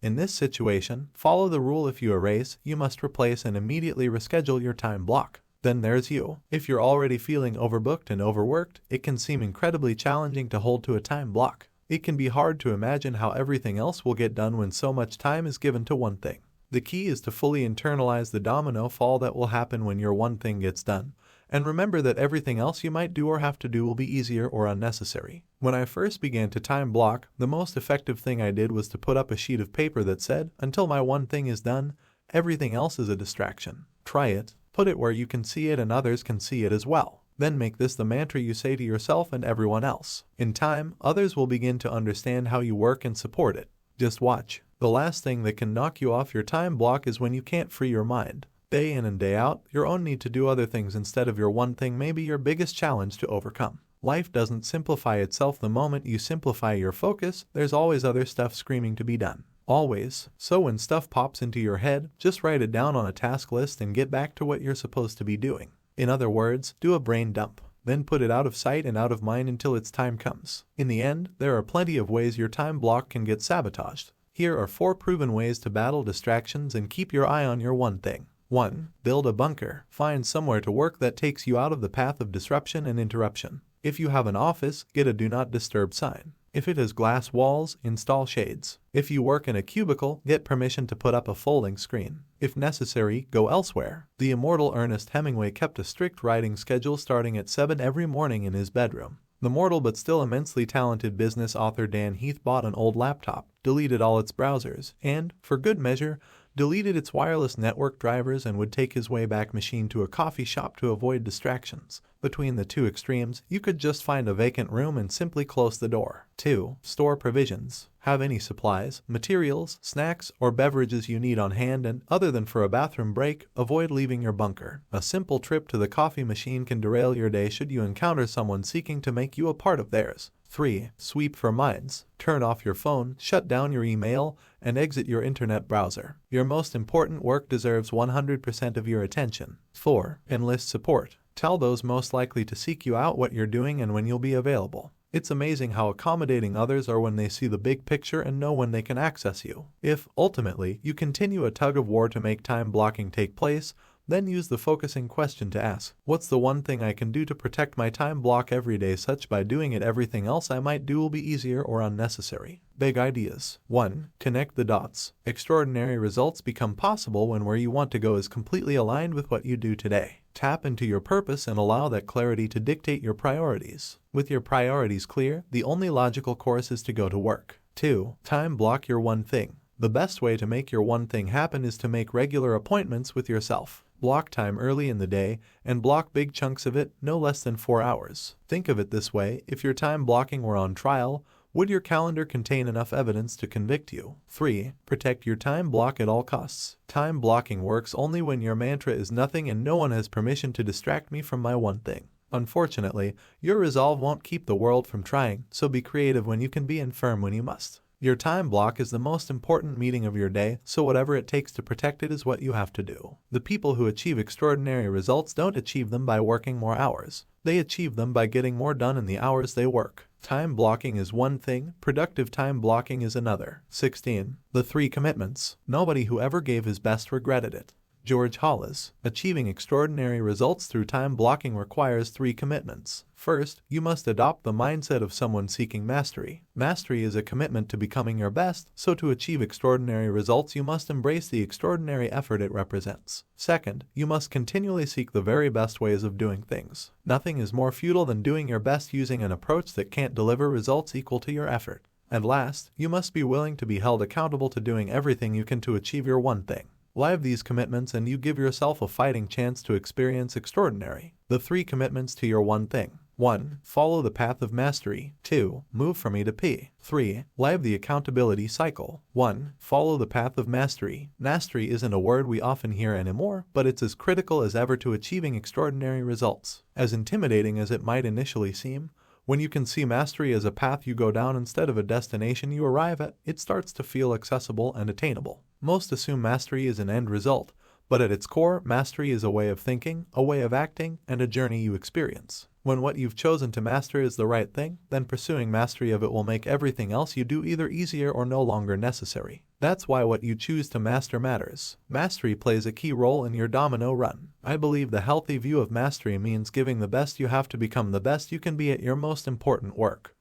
In this situation, follow the rule: if you erase, you must replace and immediately reschedule your time block. Then there's you. If you're already feeling overbooked and overworked, it can seem incredibly challenging to hold to a time block. It can be hard to imagine how everything else will get done when so much time is given to one thing. The key is to fully internalize the domino fall that will happen when your one thing gets done, and remember that everything else you might do or have to do will be easier or unnecessary. When I first began to time block, the most effective thing I did was to put up a sheet of paper that said, until my one thing is done, everything else is a distraction. Try it. Put it where you can see it and others can see it as well. Then make this the mantra you say to yourself and everyone else. In time, others will begin to understand how you work and support it. Just watch. The last thing that can knock you off your time block is when you can't free your mind. Day in and day out, your own need to do other things instead of your one thing may be your biggest challenge to overcome. Life doesn't simplify itself the moment you simplify your focus. There's always other stuff screaming to be done. Always. So when stuff pops into your head, just write it down on a task list and get back to what you're supposed to be doing. In other words, do a brain dump. Then put it out of sight and out of mind until its time comes. In the end, there are plenty of ways your time block can get sabotaged. Here are 4 proven ways to battle distractions and keep your eye on your one thing. 1. Build a bunker. Find somewhere to work that takes you out of the path of disruption and interruption. If you have an office, get a do not disturb sign. If it has glass walls, install shades. If you work in a cubicle, get permission to put up a folding screen. If necessary, go elsewhere. The immortal Ernest Hemingway kept a strict writing schedule starting at 7 every morning in his bedroom. The mortal but still immensely talented business author Dan Heath bought an old laptop, deleted all its browsers, and, for good measure, deleted its wireless network drivers and would take his Wayback Machine to a coffee shop to avoid distractions. Between the two extremes, you could just find a vacant room and simply close the door. 2. Store provisions. Have any supplies, materials, snacks, or beverages you need on hand, and, other than for a bathroom break, avoid leaving your bunker. A simple trip to the coffee machine can derail your day should you encounter someone seeking to make you a part of theirs. 3. Sweep for minds. Turn off your phone, shut down your email, and exit your internet browser. Your most important work deserves 100% of your attention. 4. Enlist support. Tell those most likely to seek you out what you're doing and when you'll be available. It's amazing how accommodating others are when they see the big picture and know when they can access you. If, ultimately, you continue a tug of war to make time blocking take place, then use the focusing question to ask, what's the one thing I can do to protect my time block every day such by doing it everything else I might do will be easier or unnecessary. Big ideas. 1. Connect the dots. Extraordinary results become possible when where you want to go is completely aligned with what you do today. Tap into your purpose and allow that clarity to dictate your priorities. With your priorities clear, the only logical course is to go to work. 2. Time block your one thing. The best way to make your one thing happen is to make regular appointments with yourself. Block time early in the day, and block big chunks of it, no less than 4 hours. Think of it this way: if your time blocking were on trial, would your calendar contain enough evidence to convict you? 3. Protect your time block at all costs. Time blocking works only when your mantra is nothing and no one has permission to distract me from my one thing. Unfortunately, your resolve won't keep the world from trying, so be creative when you can be and firm when you must. Your time block is the most important meeting of your day, so whatever it takes to protect it is what you have to do. The people who achieve extraordinary results don't achieve them by working more hours. They achieve them by getting more done in the hours they work. Time blocking is one thing, productive time blocking is another. 16. The 3 commitments. Nobody who ever gave his best regretted it. George Hollis. Achieving extraordinary results through time blocking requires 3 commitments. First, you must adopt the mindset of someone seeking mastery. Mastery is a commitment to becoming your best, so to achieve extraordinary results you must embrace the extraordinary effort it represents. Second, you must continually seek the very best ways of doing things. Nothing is more futile than doing your best using an approach that can't deliver results equal to your effort. And last, you must be willing to be held accountable to doing everything you can to achieve your one thing. Live these commitments and you give yourself a fighting chance to experience extraordinary. The 3 commitments to your one thing. 1. Follow the path of mastery. 2. Move from E to P. 3. Live the accountability cycle. 1. Follow the path of mastery. Mastery isn't a word we often hear anymore, but it's as critical as ever to achieving extraordinary results. As intimidating as it might initially seem, when you can see mastery as a path you go down instead of a destination you arrive at, it starts to feel accessible and attainable. Most assume mastery is an end result, but at its core, mastery is a way of thinking, a way of acting, and a journey you experience. When what you've chosen to master is the right thing, then pursuing mastery of it will make everything else you do either easier or no longer necessary. That's why what you choose to master matters. Mastery plays a key role in your domino run. I believe the healthy view of mastery means giving the best you have to become the best you can be at your most important work.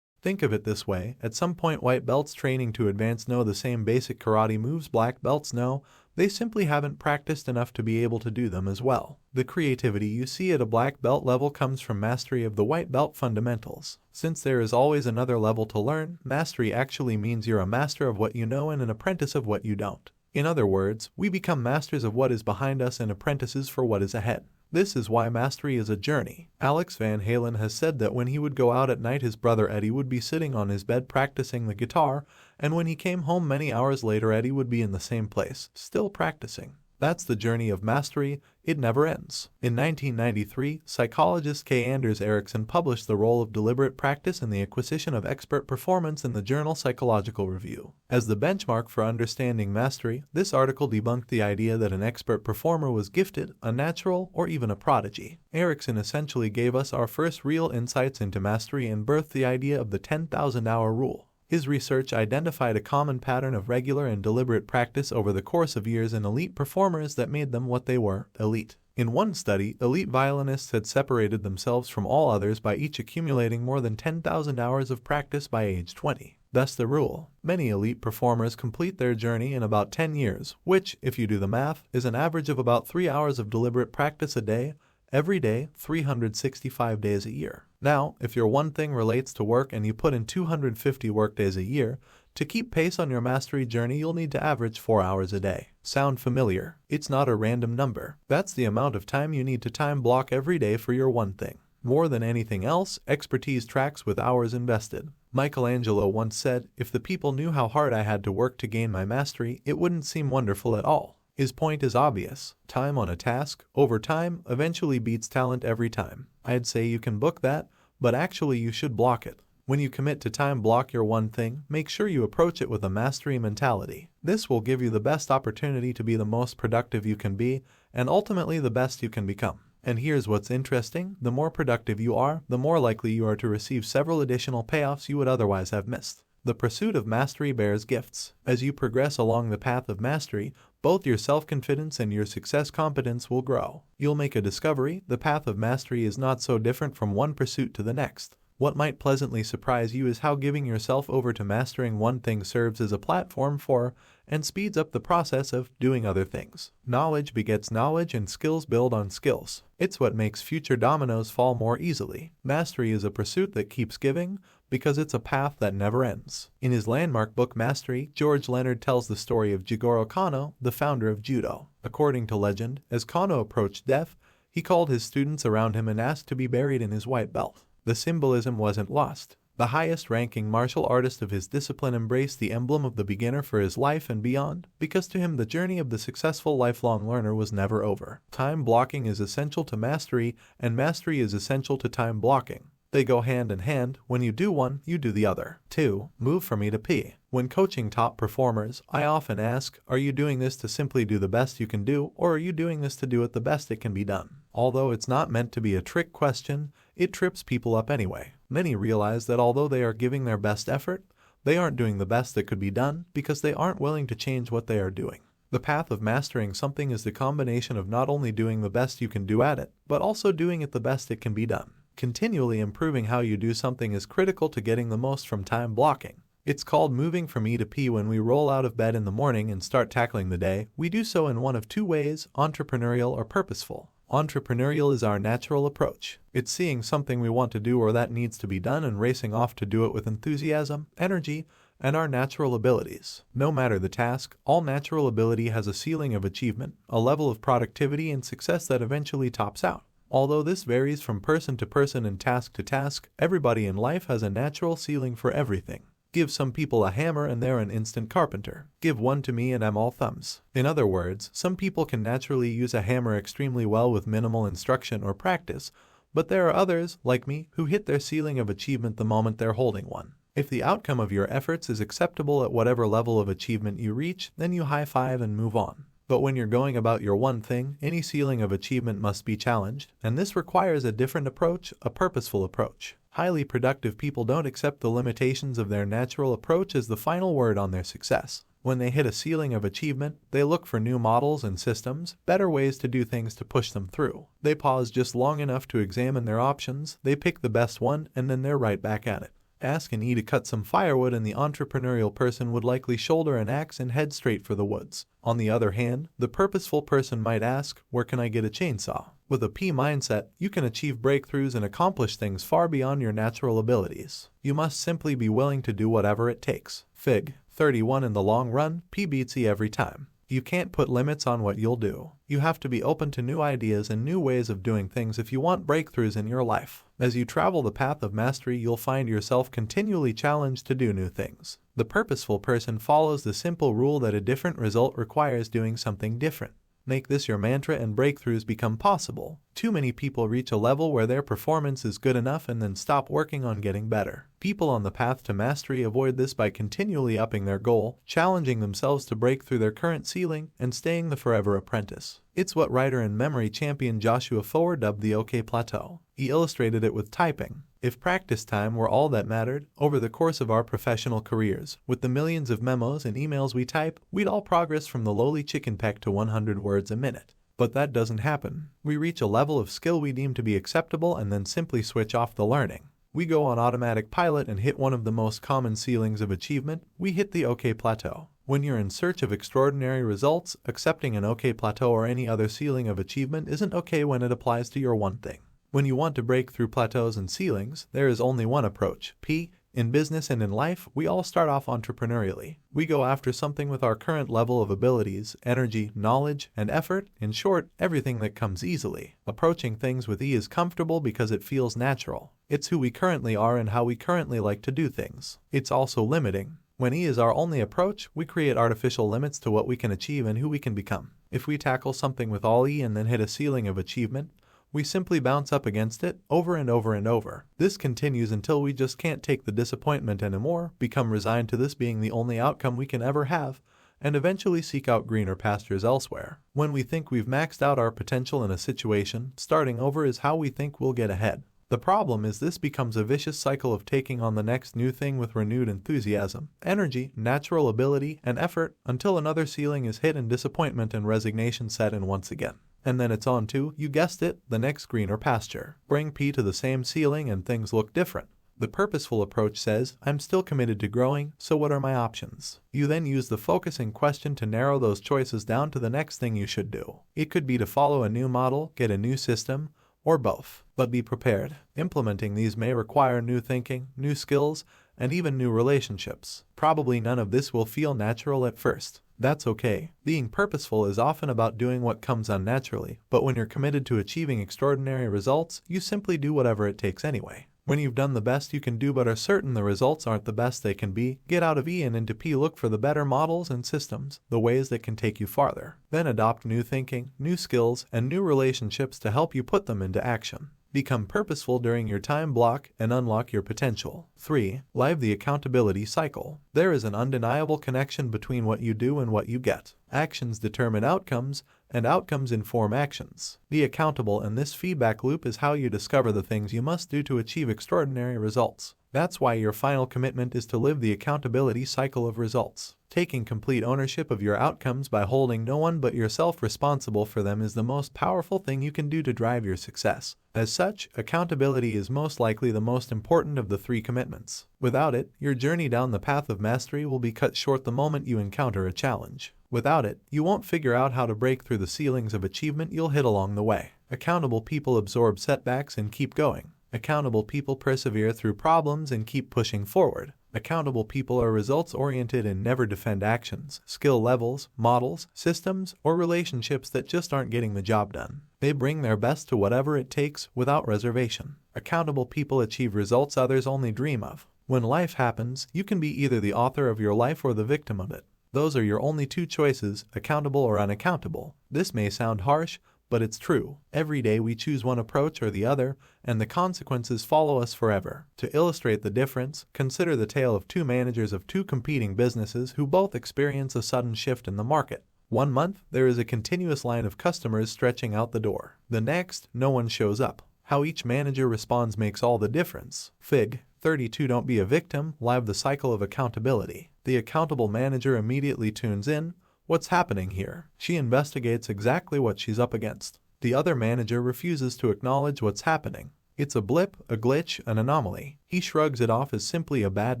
Think of it this way, at some point white belts training to advance know the same basic karate moves black belts know, they simply haven't practiced enough to be able to do them as well. The creativity you see at a black belt level comes from mastery of the white belt fundamentals. Since there is always another level to learn, mastery actually means you're a master of what you know and an apprentice of what you don't. In other words, we become masters of what is behind us and apprentices for what is ahead. This is why mastery is a journey. Alex Van Halen has said that when he would go out at night his brother Eddie would be sitting on his bed practicing the guitar, and when he came home many hours later Eddie would be in the same place, still practicing. That's the journey of mastery, it never ends. In 1993, psychologist K. Anders Ericsson published The Role of Deliberate Practice in the Acquisition of Expert Performance in the journal Psychological Review. As the benchmark for understanding mastery, this article debunked the idea that an expert performer was gifted, a natural, or even a prodigy. Ericsson essentially gave us our first real insights into mastery and birthed the idea of the 10,000-hour rule. His research identified a common pattern of regular and deliberate practice over the course of years in elite performers that made them what they were, elite. In one study, elite violinists had separated themselves from all others by each accumulating more than 10,000 hours of practice by age 20. Thus the rule. Many elite performers complete their journey in about 10 years, which, if you do the math, is an average of about 3 hours of deliberate practice a day, every day, 365 days a year. Now, if your one thing relates to work and you put in 250 workdays a year, to keep pace on your mastery journey you'll need to average 4 hours a day. Sound familiar? It's not a random number. That's the amount of time you need to time block every day for your one thing. More than anything else, expertise tracks with hours invested. Michelangelo once said, "If the people knew how hard I had to work to gain my mastery, it wouldn't seem wonderful at all." His point is obvious. Time on a task, over time, eventually beats talent every time. I'd say you can book that, but actually you should block it. When you commit to time block your one thing, make sure you approach it with a mastery mentality. This will give you the best opportunity to be the most productive you can be, and ultimately the best you can become. And here's what's interesting, the more productive you are, the more likely you are to receive several additional payoffs you would otherwise have missed. The pursuit of mastery bears gifts. As you progress along the path of mastery, both your self-confidence and your success competence will grow. You'll make a discovery, the path of mastery is not so different from one pursuit to the next. What might pleasantly surprise you is how giving yourself over to mastering one thing serves as a platform for, and speeds up the process of, doing other things. Knowledge begets knowledge and skills build on skills. It's what makes future dominoes fall more easily. Mastery is a pursuit that keeps giving, because it's a path that never ends. In his landmark book Mastery, George Leonard tells the story of Jigoro Kano, the founder of Judo. According to legend, as Kano approached death, he called his students around him and asked to be buried in his white belt. The symbolism wasn't lost. The highest-ranking martial artist of his discipline embraced the emblem of the beginner for his life and beyond, because to him the journey of the successful lifelong learner was never over. Time blocking is essential to mastery, and mastery is essential to time blocking. They go hand in hand. When you do one, you do the other. 2. Move from E to P. When coaching top performers, I often ask, are you doing this to simply do the best you can do, or are you doing this to do it the best it can be done? Although it's not meant to be a trick question, it trips people up anyway. Many realize that although they are giving their best effort, they aren't doing the best that could be done because they aren't willing to change what they are doing. The path of mastering something is the combination of not only doing the best you can do at it, but also doing it the best it can be done. Continually improving how you do something is critical to getting the most from time blocking. It's called moving from E to P. When we roll out of bed in the morning and start tackling the day, we do so in one of two ways, entrepreneurial or purposeful. Entrepreneurial is our natural approach. It's seeing something we want to do or that needs to be done and racing off to do it with enthusiasm, energy, and our natural abilities. No matter the task, all natural ability has a ceiling of achievement, a level of productivity and success that eventually tops out. Although this varies from person to person and task to task, everybody in life has a natural ceiling for everything. Give some people a hammer and they're an instant carpenter. Give one to me and I'm all thumbs. In other words, some people can naturally use a hammer extremely well with minimal instruction or practice, but there are others, like me, who hit their ceiling of achievement the moment they're holding one. If the outcome of your efforts is acceptable at whatever level of achievement you reach, then you high-five and move on. But when you're going about your one thing, any ceiling of achievement must be challenged, and this requires a different approach, a purposeful approach. Highly productive people don't accept the limitations of their natural approach as the final word on their success. When they hit a ceiling of achievement, they look for new models and systems, better ways to do things to push them through. They pause just long enough to examine their options, they pick the best one, and then they're right back at it. Ask an E to cut some firewood and the entrepreneurial person would likely shoulder an axe and head straight for the woods. On the other hand, the purposeful person might ask, where can I get a chainsaw? With a P mindset, you can achieve breakthroughs and accomplish things far beyond your natural abilities. You must simply be willing to do whatever it takes. Fig. 31 in the long run, P beats E every time. You can't put limits on what you'll do. You have to be open to new ideas and new ways of doing things if you want breakthroughs in your life. As you travel the path of mastery, you'll find yourself continually challenged to do new things. The purposeful person follows the simple rule that a different result requires doing something different. Make this your mantra and breakthroughs become possible. Too many people reach a level where their performance is good enough and then stop working on getting better. People on the path to mastery avoid this by continually upping their goal, challenging themselves to break through their current ceiling, and staying the forever apprentice. It's what writer and memory champion Joshua Foer dubbed the OK Plateau. He illustrated it with typing. If practice time were all that mattered, over the course of our professional careers, with the millions of memos and emails we type, we'd all progress from the lowly chicken peck to 100 words a minute. But that doesn't happen. We reach a level of skill we deem to be acceptable and then simply switch off the learning. We go on automatic pilot and hit one of the most common ceilings of achievement. We hit the OK Plateau. When you're in search of extraordinary results, accepting an OK Plateau or any other ceiling of achievement isn't okay when it applies to your one thing. When you want to break through plateaus and ceilings, there is only one approach. P. In business and in life, we all start off entrepreneurially. We go after something with our current level of abilities, energy, knowledge, and effort. In short, everything that comes easily. Approaching things with E is comfortable because it feels natural. It's who we currently are and how we currently like to do things. It's also limiting. When E is our only approach, we create artificial limits to what we can achieve and who we can become. If we tackle something with all E and then hit a ceiling of achievement, we simply bounce up against it over and over and over. This continues until we just can't take the disappointment anymore, become resigned to this being the only outcome we can ever have, and eventually seek out greener pastures elsewhere. When we think we've maxed out our potential in a situation, starting over is how we think we'll get ahead. The problem is this becomes a vicious cycle of taking on the next new thing with renewed enthusiasm, energy, natural ability, and effort until another ceiling is hit and disappointment and resignation set in once again. And then it's on to, you guessed it, the next greener pasture. Bring P to the same ceiling and things look different. The purposeful approach says, I'm still committed to growing, so what are my options? You then use the focusing question to narrow those choices down to the next thing you should do. It could be to follow a new model, get a new system, or both. But be prepared. Implementing these may require new thinking, new skills, and even new relationships. Probably none of this will feel natural at first. That's okay. Being purposeful is often about doing what comes unnaturally, but when you're committed to achieving extraordinary results, you simply do whatever it takes anyway. When you've done the best you can do but are certain the results aren't the best they can be, get out of E and into P. Look for the better models and systems, the ways that can take you farther. Then adopt new thinking, new skills, and new relationships to help you put them into action. Become purposeful during your time block and unlock your potential. 3. Live the accountability cycle. There is an undeniable connection between what you do and what you get. Actions determine outcomes, and outcomes inform actions. Be accountable, and this feedback loop is how you discover the things you must do to achieve extraordinary results. That's why your final commitment is to live the accountability cycle of results. Taking complete ownership of your outcomes by holding no one but yourself responsible for them is the most powerful thing you can do to drive your success. As such, accountability is most likely the most important of the 3 commitments. Without it, your journey down the path of mastery will be cut short the moment you encounter a challenge. Without it, you won't figure out how to break through the ceilings of achievement you'll hit along the way. Accountable people absorb setbacks and keep going. Accountable people persevere through problems and keep pushing forward. Accountable people are results-oriented and never defend actions, skill levels, models, systems, or relationships that just aren't getting the job done. They bring their best to whatever it takes without reservation. Accountable people achieve results others only dream of. When life happens, you can be either the author of your life or the victim of it. Those are your only two choices, accountable or unaccountable. This may sound harsh, but it's true. Every day we choose one approach or the other, and the consequences follow us forever. To illustrate the difference, consider the tale of two managers of two competing businesses who both experience a sudden shift in the market. One month, there is a continuous line of customers stretching out the door. The next, no one shows up. How each manager responds makes all the difference. Fig. 32 Don't be a victim, live the cycle of accountability. The accountable manager immediately tunes in. What's happening here? She investigates exactly what she's up against. The other manager refuses to acknowledge what's happening. It's a blip, a glitch, an anomaly. He shrugs it off as simply a bad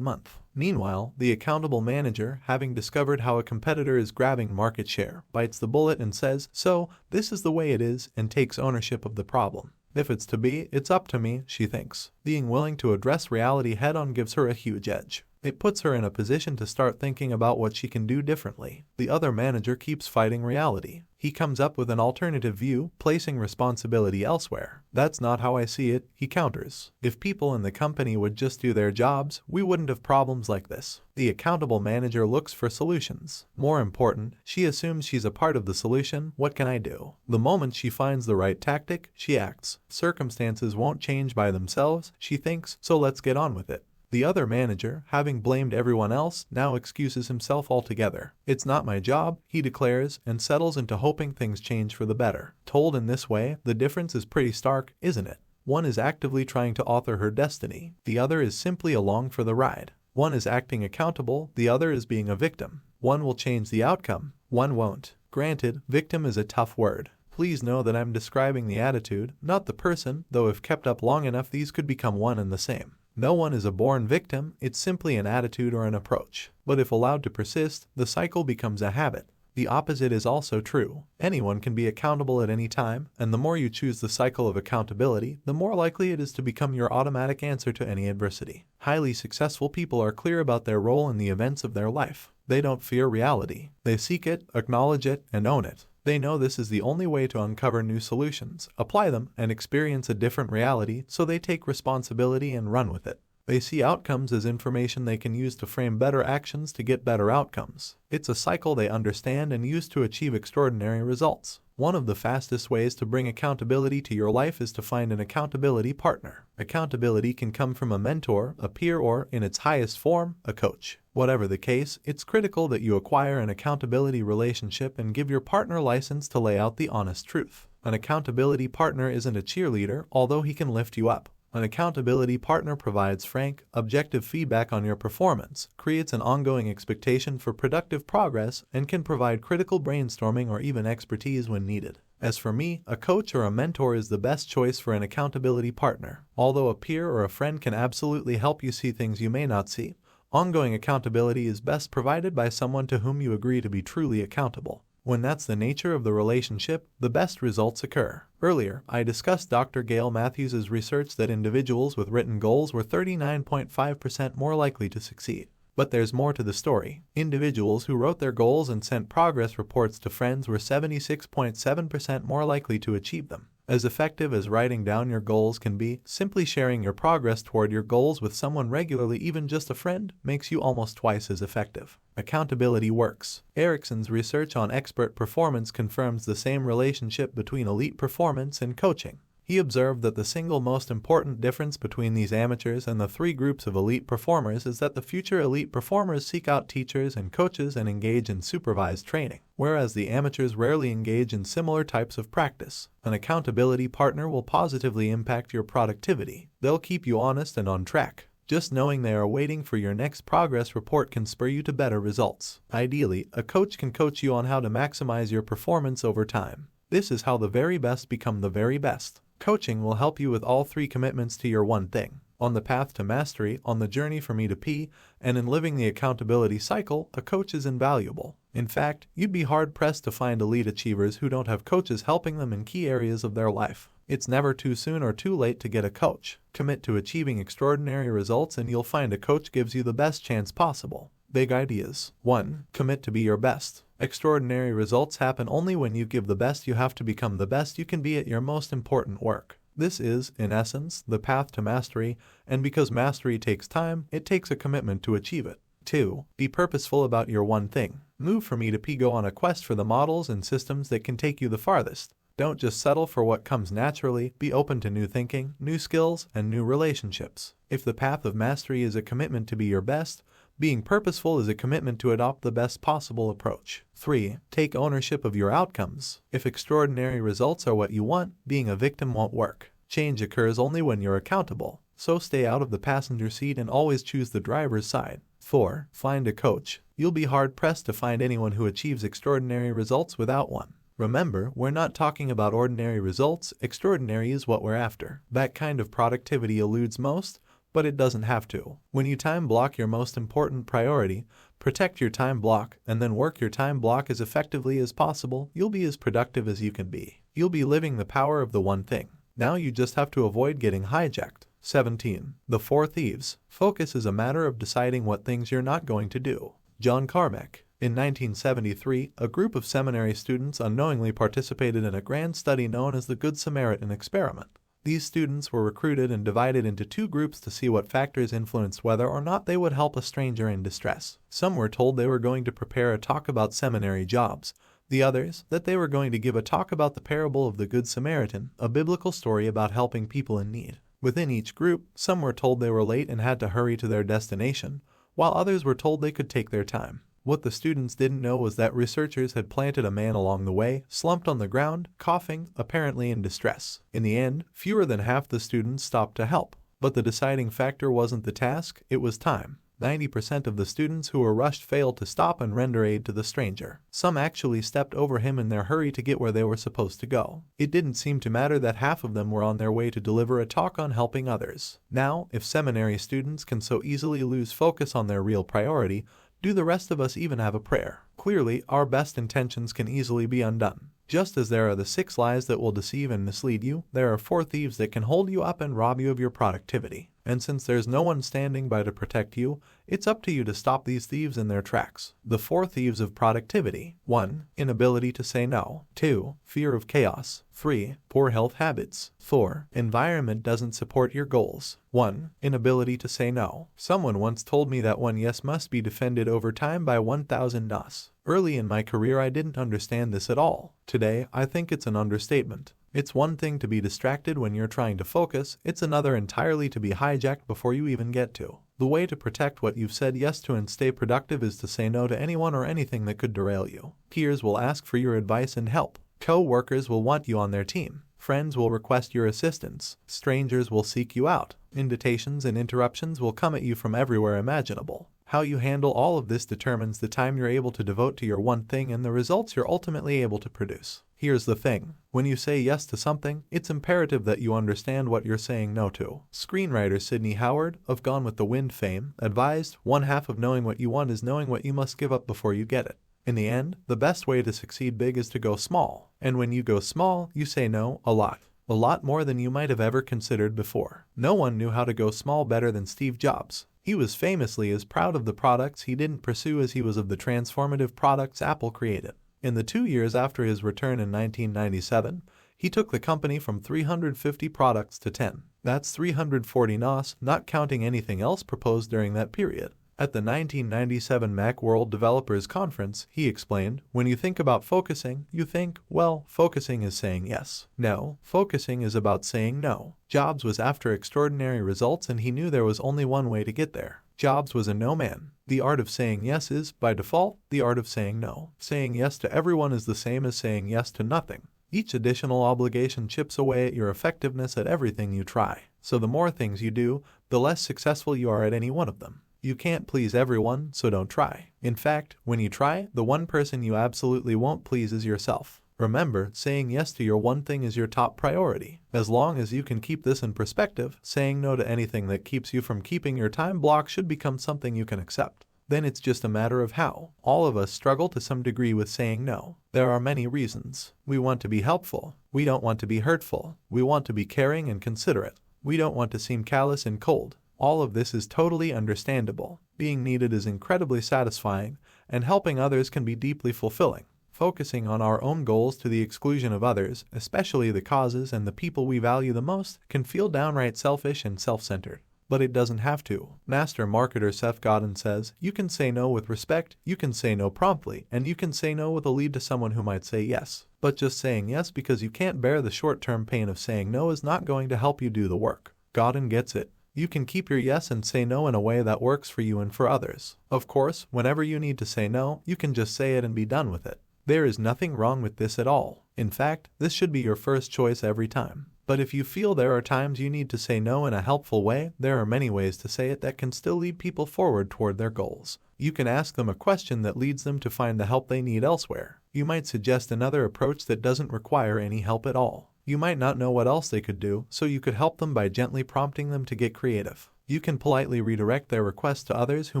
month. Meanwhile, the accountable manager, having discovered how a competitor is grabbing market share, bites the bullet and says, "So, this is the way it is," and takes ownership of the problem. If it's to be, it's up to me, she thinks. Being willing to address reality head-on gives her a huge edge. It puts her in a position to start thinking about what she can do differently. The other manager keeps fighting reality. He comes up with an alternative view, placing responsibility elsewhere. "That's not how I see it," he counters. "If people in the company would just do their jobs, we wouldn't have problems like this." The accountable manager looks for solutions. More important, she assumes she's a part of the solution. What can I do? The moment she finds the right tactic, she acts. Circumstances won't change by themselves, she thinks, so let's get on with it. The other manager, having blamed everyone else, now excuses himself altogether. "It's not my job," he declares, and settles into hoping things change for the better. Told in this way, the difference is pretty stark, isn't it? One is actively trying to author her destiny. The other is simply along for the ride. One is acting accountable, the other is being a victim. One will change the outcome, one won't. Granted, victim is a tough word. Please know that I'm describing the attitude, not the person, though if kept up long enough these could become one and the same. No one is a born victim, it's simply an attitude or an approach. But if allowed to persist, the cycle becomes a habit. The opposite is also true. Anyone can be accountable at any time, and the more you choose the cycle of accountability, the more likely it is to become your automatic answer to any adversity. Highly successful people are clear about their role in the events of their life. They don't fear reality. They seek it, acknowledge it, and own it. They know this is the only way to uncover new solutions, apply them, and experience a different reality, so they take responsibility and run with it. They see outcomes as information they can use to frame better actions to get better outcomes. It's a cycle they understand and use to achieve extraordinary results. One of the fastest ways to bring accountability to your life is to find an accountability partner. Accountability can come from a mentor, a peer, or, in its highest form, a coach. Whatever the case, it's critical that you acquire an accountability relationship and give your partner license to lay out the honest truth. An accountability partner isn't a cheerleader, although he can lift you up. An accountability partner provides frank, objective feedback on your performance, creates an ongoing expectation for productive progress, and can provide critical brainstorming or even expertise when needed. As for me, a coach or a mentor is the best choice for an accountability partner. Although a peer or a friend can absolutely help you see things you may not see, ongoing accountability is best provided by someone to whom you agree to be truly accountable. When that's the nature of the relationship, the best results occur. Earlier, I discussed Dr. Gail Matthews' research that individuals with written goals were 39.5% more likely to succeed. But there's more to the story. Individuals who wrote their goals and sent progress reports to friends were 76.7% more likely to achieve them. As effective as writing down your goals can be, simply sharing your progress toward your goals with someone regularly, even just a friend, makes you almost twice as effective. Accountability works. Erickson's research on expert performance confirms the same relationship between elite performance and coaching. He observed that the single most important difference between these amateurs and the three groups of elite performers is that the future elite performers seek out teachers and coaches and engage in supervised training, whereas the amateurs rarely engage in similar types of practice. An accountability partner will positively impact your productivity. They'll keep you honest and on track. Just knowing they are waiting for your next progress report can spur you to better results. Ideally, a coach can coach you on how to maximize your performance over time. This is how the very best become the very best. Coaching will help you with all three commitments to your one thing. On the path to mastery, on the journey from E to P, and in living the accountability cycle, a coach is invaluable. In fact, you'd be hard-pressed to find elite achievers who don't have coaches helping them in key areas of their life. It's never too soon or too late to get a coach. Commit to achieving extraordinary results and you'll find a coach gives you the best chance possible. Big ideas. 1. Commit to be your best. Extraordinary results happen only when you give the best. You have to become the best you can be at your most important work. This is, in essence, the path to mastery, and because mastery takes time, it takes a commitment to achieve it. 2. Be purposeful about your one thing. Move from E to P. Go on a quest for the models and systems that can take you the farthest. Don't just settle for what comes naturally. Be open to new thinking, new skills, and new relationships. If the path of mastery is a commitment to be your best, being purposeful is a commitment to adopt the best possible approach. 3. Take ownership of your outcomes. If extraordinary results are what you want, being a victim won't work. Change occurs only when you're accountable, so stay out of the passenger seat and always choose the driver's side. 4. Find a coach. You'll be hard-pressed to find anyone who achieves extraordinary results without one. Remember, we're not talking about ordinary results. Extraordinary is what we're after. That kind of productivity eludes most, but it doesn't have to. When you time block your most important priority, protect your time block, and then work your time block as effectively as possible, you'll be as productive as you can be. You'll be living the power of the one thing. Now you just have to avoid getting hijacked. 17. The 4 Thieves. Focus is a matter of deciding what things you're not going to do. John Carmack. In 1973, a group of seminary students unknowingly participated in a grand study known as the Good Samaritan Experiment. These students were recruited and divided into 2 groups to see what factors influenced whether or not they would help a stranger in distress. Some were told they were going to prepare a talk about seminary jobs, the others that they were going to give a talk about the parable of the Good Samaritan, a biblical story about helping people in need. Within each group, some were told they were late and had to hurry to their destination, while others were told they could take their time. What the students didn't know was that researchers had planted a man along the way, slumped on the ground, coughing, apparently in distress. In the end, fewer than half the students stopped to help. But the deciding factor wasn't the task, it was time. 90% of the students who were rushed failed to stop and render aid to the stranger. Some actually stepped over him in their hurry to get where they were supposed to go. It didn't seem to matter that half of them were on their way to deliver a talk on helping others. Now, if seminary students can so easily lose focus on their real priority, do the rest of us even have a prayer? Clearly, our best intentions can easily be undone. Just as there are the 6 lies that will deceive and mislead you, there are 4 thieves that can hold you up and rob you of your productivity. And since there's no one standing by to protect you, it's up to you to stop these thieves in their tracks. The 4 thieves of productivity. 1. Inability to say no. 2. Fear of chaos. 3. Poor health habits. 4. Environment doesn't support your goals. 1. Inability to say no. Someone once told me that one yes must be defended over time by 1,000 nos. Early in my career I didn't understand this at all. Today, I think it's an understatement. It's one thing to be distracted when you're trying to focus, it's another entirely to be hijacked before you even get to. The way to protect what you've said yes to and stay productive is to say no to anyone or anything that could derail you. Peers will ask for your advice and help. Co-workers will want you on their team. Friends will request your assistance. Strangers will seek you out. Invitations and interruptions will come at you from everywhere imaginable. How you handle all of this determines the time you're able to devote to your one thing and the results you're ultimately able to produce. Here's the thing. When you say yes to something, it's imperative that you understand what you're saying no to. Screenwriter Sidney Howard, of Gone with the Wind fame, advised, 1/2 of knowing what you want is knowing what you must give up before you get it. In the end, the best way to succeed big is to go small. And when you go small, you say no a lot. A lot more than you might have ever considered before. No one knew how to go small better than Steve Jobs. He was famously as proud of the products he didn't pursue as he was of the transformative products Apple created. In the 2 years after his return in 1997, he took the company from 350 products to 10. That's 340 NOS, not counting anything else proposed during that period. At the 1997 Macworld Developers Conference, he explained, when you think about focusing, you think, well, focusing is saying yes. No, focusing is about saying no. Jobs was after extraordinary results and he knew there was only one way to get there. Jobs was a no man. The art of saying yes is, by default, the art of saying no. Saying yes to everyone is the same as saying yes to nothing. Each additional obligation chips away at your effectiveness at everything you try. So the more things you do, the less successful you are at any one of them. You can't please everyone, so don't try. In fact, when you try, the one person you absolutely won't please is yourself. Remember, saying yes to your one thing is your top priority. As long as you can keep this in perspective, saying no to anything that keeps you from keeping your time block should become something you can accept. Then it's just a matter of how. All of us struggle to some degree with saying no. There are many reasons. We want to be helpful. We don't want to be hurtful. We want to be caring and considerate. We don't want to seem callous and cold. All of this is totally understandable. Being needed is incredibly satisfying, and helping others can be deeply fulfilling. Focusing on our own goals to the exclusion of others, especially the causes and the people we value the most, can feel downright selfish and self-centered. But it doesn't have to. Master marketer Seth Godin says, you can say no with respect, you can say no promptly, and you can say no with a lead to someone who might say yes. But just saying yes because you can't bear the short-term pain of saying no is not going to help you do the work. Godin gets it. You can keep your yes and say no in a way that works for you and for others. Of course, whenever you need to say no, you can just say it and be done with it. There is nothing wrong with this at all. In fact, this should be your first choice every time. But if you feel there are times you need to say no in a helpful way, there are many ways to say it that can still lead people forward toward their goals. You can ask them a question that leads them to find the help they need elsewhere. You might suggest another approach that doesn't require any help at all. You might not know what else they could do, so you could help them by gently prompting them to get creative. You can politely redirect their request to others who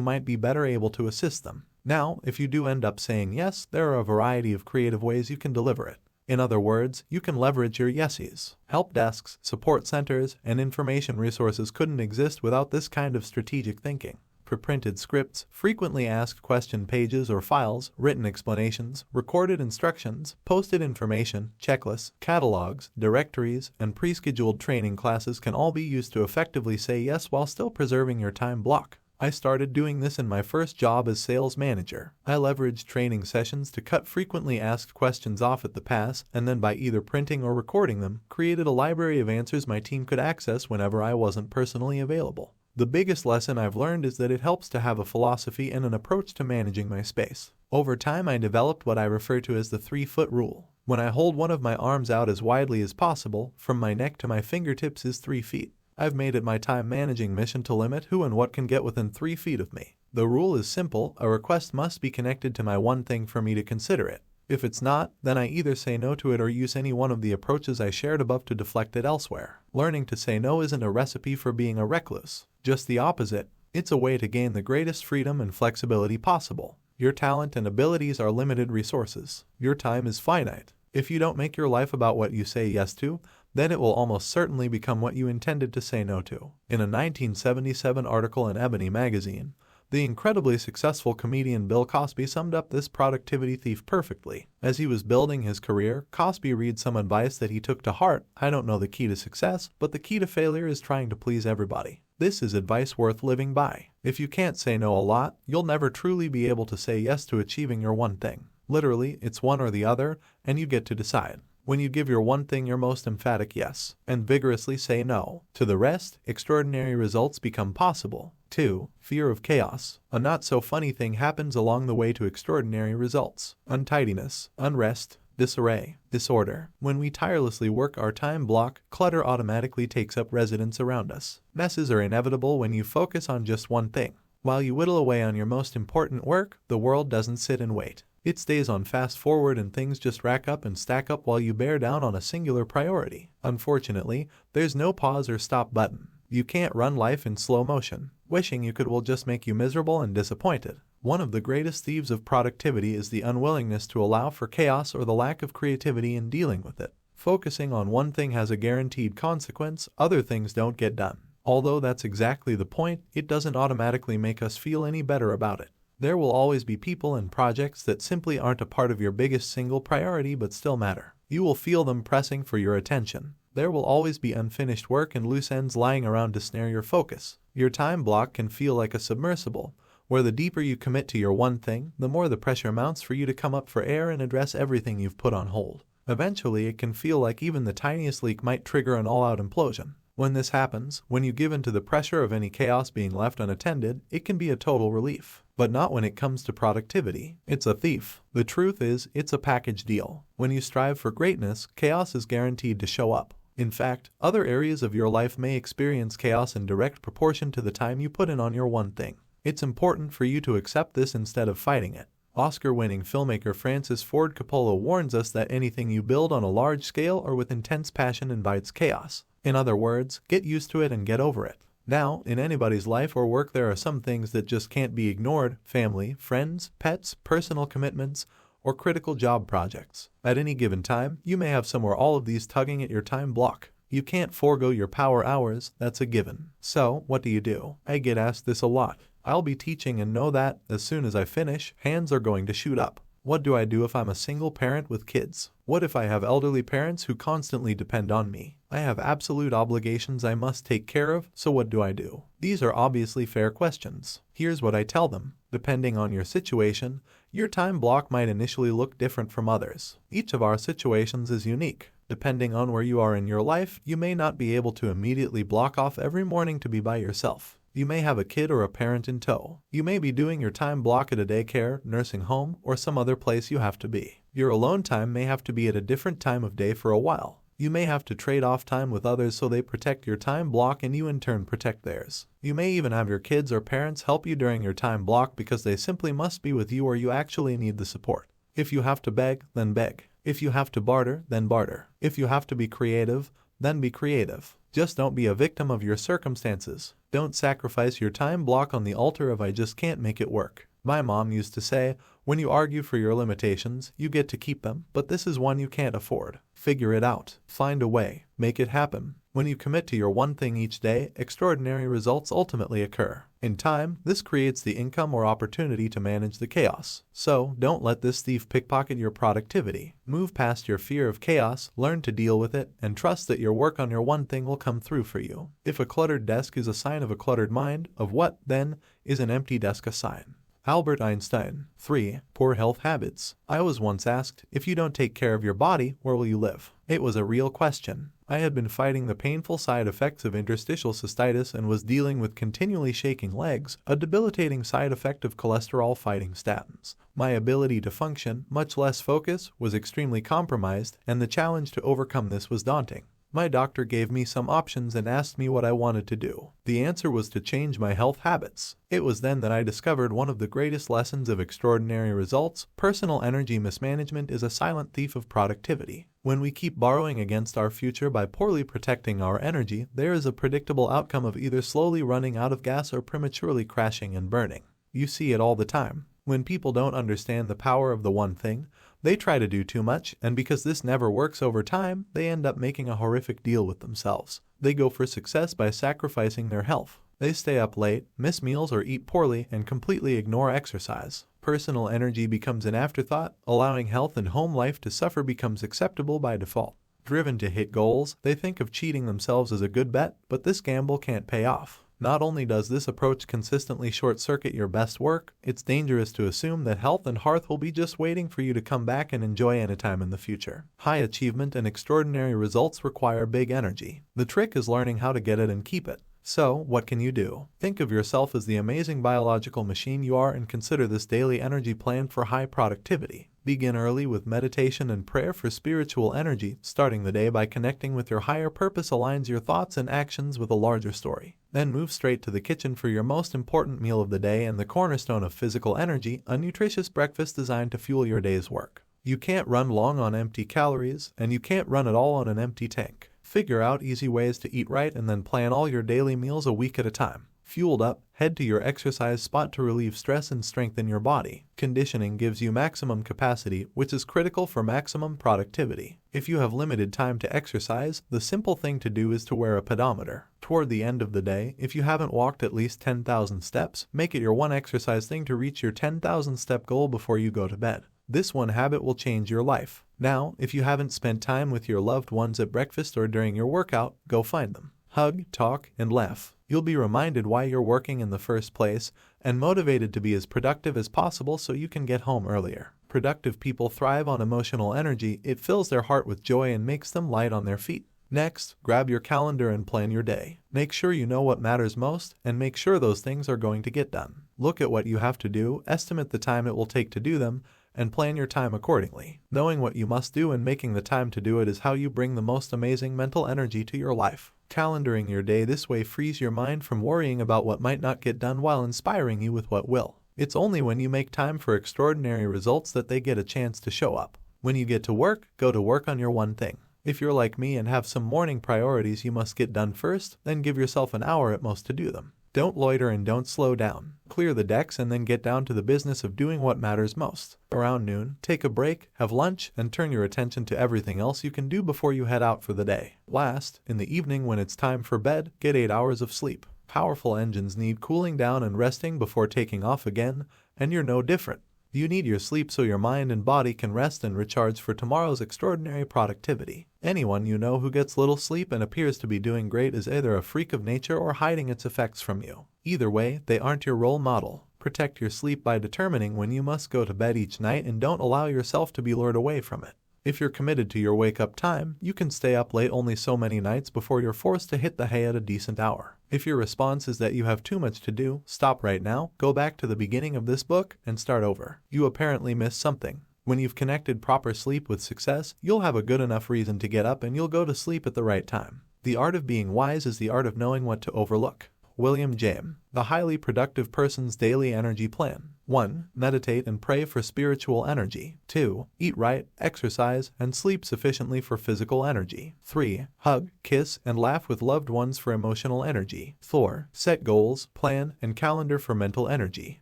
might be better able to assist them. Now, if you do end up saying yes, there are a variety of creative ways you can deliver it. In other words, you can leverage your yesies. Help desks, support centers, and information resources couldn't exist without this kind of strategic thinking. Pre-printed scripts, frequently asked question pages or files, written explanations, recorded instructions, posted information, checklists, catalogs, directories, and pre-scheduled training classes can all be used to effectively say yes while still preserving your time block. I started doing this in my first job as sales manager. I leveraged training sessions to cut frequently asked questions off at the pass, and then by either printing or recording them, created a library of answers my team could access whenever I wasn't personally available. The biggest lesson I've learned is that it helps to have a philosophy and an approach to managing my space. Over time, I developed what I refer to as the 3-foot rule. When I hold one of my arms out as widely as possible, from my neck to my fingertips is 3 feet. I've made it my time managing mission to limit who and what can get within 3 feet of me. The rule is simple: a request must be connected to my one thing for me to consider it. If it's not, then I either say no to it or use any one of the approaches I shared above to deflect it elsewhere. Learning to say no isn't a recipe for being a recluse. Just the opposite. It's a way to gain the greatest freedom and flexibility possible. Your talent and abilities are limited resources. Your time is finite. If you don't make your life about what you say yes to, then it will almost certainly become what you intended to say no to. In a 1977 article in Ebony magazine, the incredibly successful comedian Bill Cosby summed up this productivity thief perfectly. As he was building his career, Cosby read some advice that he took to heart: I don't know the key to success, but the key to failure is trying to please everybody. This is advice worth living by. If you can't say no a lot, you'll never truly be able to say yes to achieving your one thing. Literally, it's one or the other, and you get to decide. When you give your one thing your most emphatic yes, and vigorously say no to the rest, extraordinary results become possible. 2. Fear of chaos. A not-so-funny thing happens along the way to extraordinary results. Untidiness, unrest, disarray, disorder. When we tirelessly work our time block, clutter automatically takes up residence around us. Messes are inevitable when you focus on just one thing. While you whittle away on your most important work, the world doesn't sit and wait. It stays on fast forward and things just rack up and stack up while you bear down on a singular priority. Unfortunately, there's no pause or stop button. You can't run life in slow motion. Wishing you could will just make you miserable and disappointed. One of the greatest thieves of productivity is the unwillingness to allow for chaos or the lack of creativity in dealing with it. Focusing on one thing has a guaranteed consequence: other things don't get done. Although that's exactly the point, it doesn't automatically make us feel any better about it. There will always be people and projects that simply aren't a part of your biggest single priority but still matter. You will feel them pressing for your attention. There will always be unfinished work and loose ends lying around to snare your focus. Your time block can feel like a submersible, where the deeper you commit to your one thing, the more the pressure mounts for you to come up for air and address everything you've put on hold. Eventually, it can feel like even the tiniest leak might trigger an all-out implosion. When this happens, when you give in to the pressure of any chaos being left unattended, it can be a total relief. But not when it comes to productivity. It's a thief. The truth is, it's a package deal. When you strive for greatness, chaos is guaranteed to show up. In fact, other areas of your life may experience chaos in direct proportion to the time you put in on your one thing. It's important for you to accept this instead of fighting it. Oscar-winning filmmaker Francis Ford Coppola warns us that anything you build on a large scale or with intense passion invites chaos. In other words, get used to it and get over it. Now, in anybody's life or work there are some things that just can't be ignored: family, friends, pets, personal commitments, or critical job projects. At any given time, you may have some or all of these tugging at your time block. You can't forego your power hours, that's a given. So, what do? I get asked this a lot. I'll be teaching and know that, as soon as I finish, hands are going to shoot up. What do I do if I'm a single parent with kids? What if I have elderly parents who constantly depend on me? I have absolute obligations I must take care of, so what do I do? These are obviously fair questions. Here's what I tell them. Depending on your situation, your time block might initially look different from others. Each of our situations is unique. Depending on where you are in your life, you may not be able to immediately block off every morning to be by yourself. You may have a kid or a parent in tow. You may be doing your time block at a daycare, nursing home, or some other place you have to be. Your alone time may have to be at a different time of day for a while. You may have to trade off time with others so they protect your time block and you in turn protect theirs. You may even have your kids or parents help you during your time block because they simply must be with you or you actually need the support. If you have to beg, then beg. If you have to barter, then barter. If you have to be creative, then be creative. Just don't be a victim of your circumstances. Don't sacrifice your time block on the altar of "I just can't make it work." My mom used to say, when you argue for your limitations, you get to keep them, but this is one you can't afford. Figure it out. Find a way. Make it happen. When you commit to your one thing each day, extraordinary results ultimately occur. In time, this creates the income or opportunity to manage the chaos. So, don't let this thief pickpocket your productivity. Move past your fear of chaos, learn to deal with it, and trust that your work on your one thing will come through for you. If a cluttered desk is a sign of a cluttered mind, of what, then, is an empty desk a sign? Albert Einstein. 3. Poor health habits. I was once asked, if you don't take care of your body, where will you live? It was a real question. I had been fighting the painful side effects of interstitial cystitis and was dealing with continually shaking legs, a debilitating side effect of cholesterol-fighting statins. My ability to function, much less focus, was extremely compromised, and the challenge to overcome this was daunting. My doctor gave me some options and asked me what I wanted to do. The answer was to change my health habits. It was then that I discovered one of the greatest lessons of extraordinary results: personal energy mismanagement is a silent thief of productivity. When we keep borrowing against our future by poorly protecting our energy, there is a predictable outcome of either slowly running out of gas or prematurely crashing and burning. You see it all the time. When people don't understand the power of the one thing, they try to do too much, and because this never works over time, they end up making a horrific deal with themselves. They go for success by sacrificing their health. They stay up late, miss meals or eat poorly, and completely ignore exercise. Personal energy becomes an afterthought. Allowing health and home life to suffer becomes acceptable by default. Driven to hit goals, they think of cheating themselves as a good bet, but this gamble can't pay off. Not only does this approach consistently short-circuit your best work, it's dangerous to assume that health and hearth will be just waiting for you to come back and enjoy anytime in the future. High achievement and extraordinary results require big energy. The trick is learning how to get it and keep it. So, what can you do? Think of yourself as the amazing biological machine you are and consider this daily energy plan for high productivity. Begin early with meditation and prayer for spiritual energy. Starting the day by connecting with your higher purpose aligns your thoughts and actions with a larger story. Then move straight to the kitchen for your most important meal of the day and the cornerstone of physical energy, a nutritious breakfast designed to fuel your day's work. You can't run long on empty calories, and you can't run at all on an empty tank. Figure out easy ways to eat right and then plan all your daily meals a week at a time. Fueled up, head to your exercise spot to relieve stress and strengthen your body. Conditioning gives you maximum capacity, which is critical for maximum productivity. If you have limited time to exercise, the simple thing to do is to wear a pedometer. Toward the end of the day, if you haven't walked at least 10,000 steps, make it your one exercise thing to reach your 10,000 step goal before you go to bed. This one habit will change your life. Now, if you haven't spent time with your loved ones at breakfast or during your workout, go find them. Hug, talk, and laugh. You'll be reminded why you're working in the first place and motivated to be as productive as possible so you can get home earlier. Productive people thrive on emotional energy. It fills their heart with joy and makes them light on their feet. Next, grab your calendar and plan your day. Make sure you know what matters most and make sure those things are going to get done. Look at what you have to do, estimate the time it will take to do them, and plan your time accordingly. Knowing what you must do and making the time to do it is how you bring the most amazing mental energy to your life. Calendaring your day this way frees your mind from worrying about what might not get done while inspiring you with what will. It's only when you make time for extraordinary results that they get a chance to show up. When you get to work, go to work on your one thing. If you're like me and have some morning priorities you must get done first, then give yourself an hour at most to do them. Don't loiter and don't slow down. Clear the decks and then get down to the business of doing what matters most. Around noon, take a break, have lunch, and turn your attention to everything else you can do before you head out for the day. Last, in the evening when it's time for bed, get 8 hours of sleep. Powerful engines need cooling down and resting before taking off again, and you're no different. You need your sleep so your mind and body can rest and recharge for tomorrow's extraordinary productivity. Anyone you know who gets little sleep and appears to be doing great is either a freak of nature or hiding its effects from you. Either way, they aren't your role model. Protect your sleep by determining when you must go to bed each night and don't allow yourself to be lured away from it. If you're committed to your wake-up time, you can stay up late only so many nights before you're forced to hit the hay at a decent hour. If your response is that you have too much to do, stop right now, go back to the beginning of this book, and start over. You apparently missed something. When you've connected proper sleep with success, you'll have a good enough reason to get up and you'll go to sleep at the right time. The art of being wise is the art of knowing what to overlook. William James, The Highly Productive Person's Daily Energy Plan. 1. Meditate and pray for spiritual energy. 2. Eat right, exercise, and sleep sufficiently for physical energy. 3. Hug, kiss, and laugh with loved ones for emotional energy. 4. Set goals, plan, and calendar for mental energy.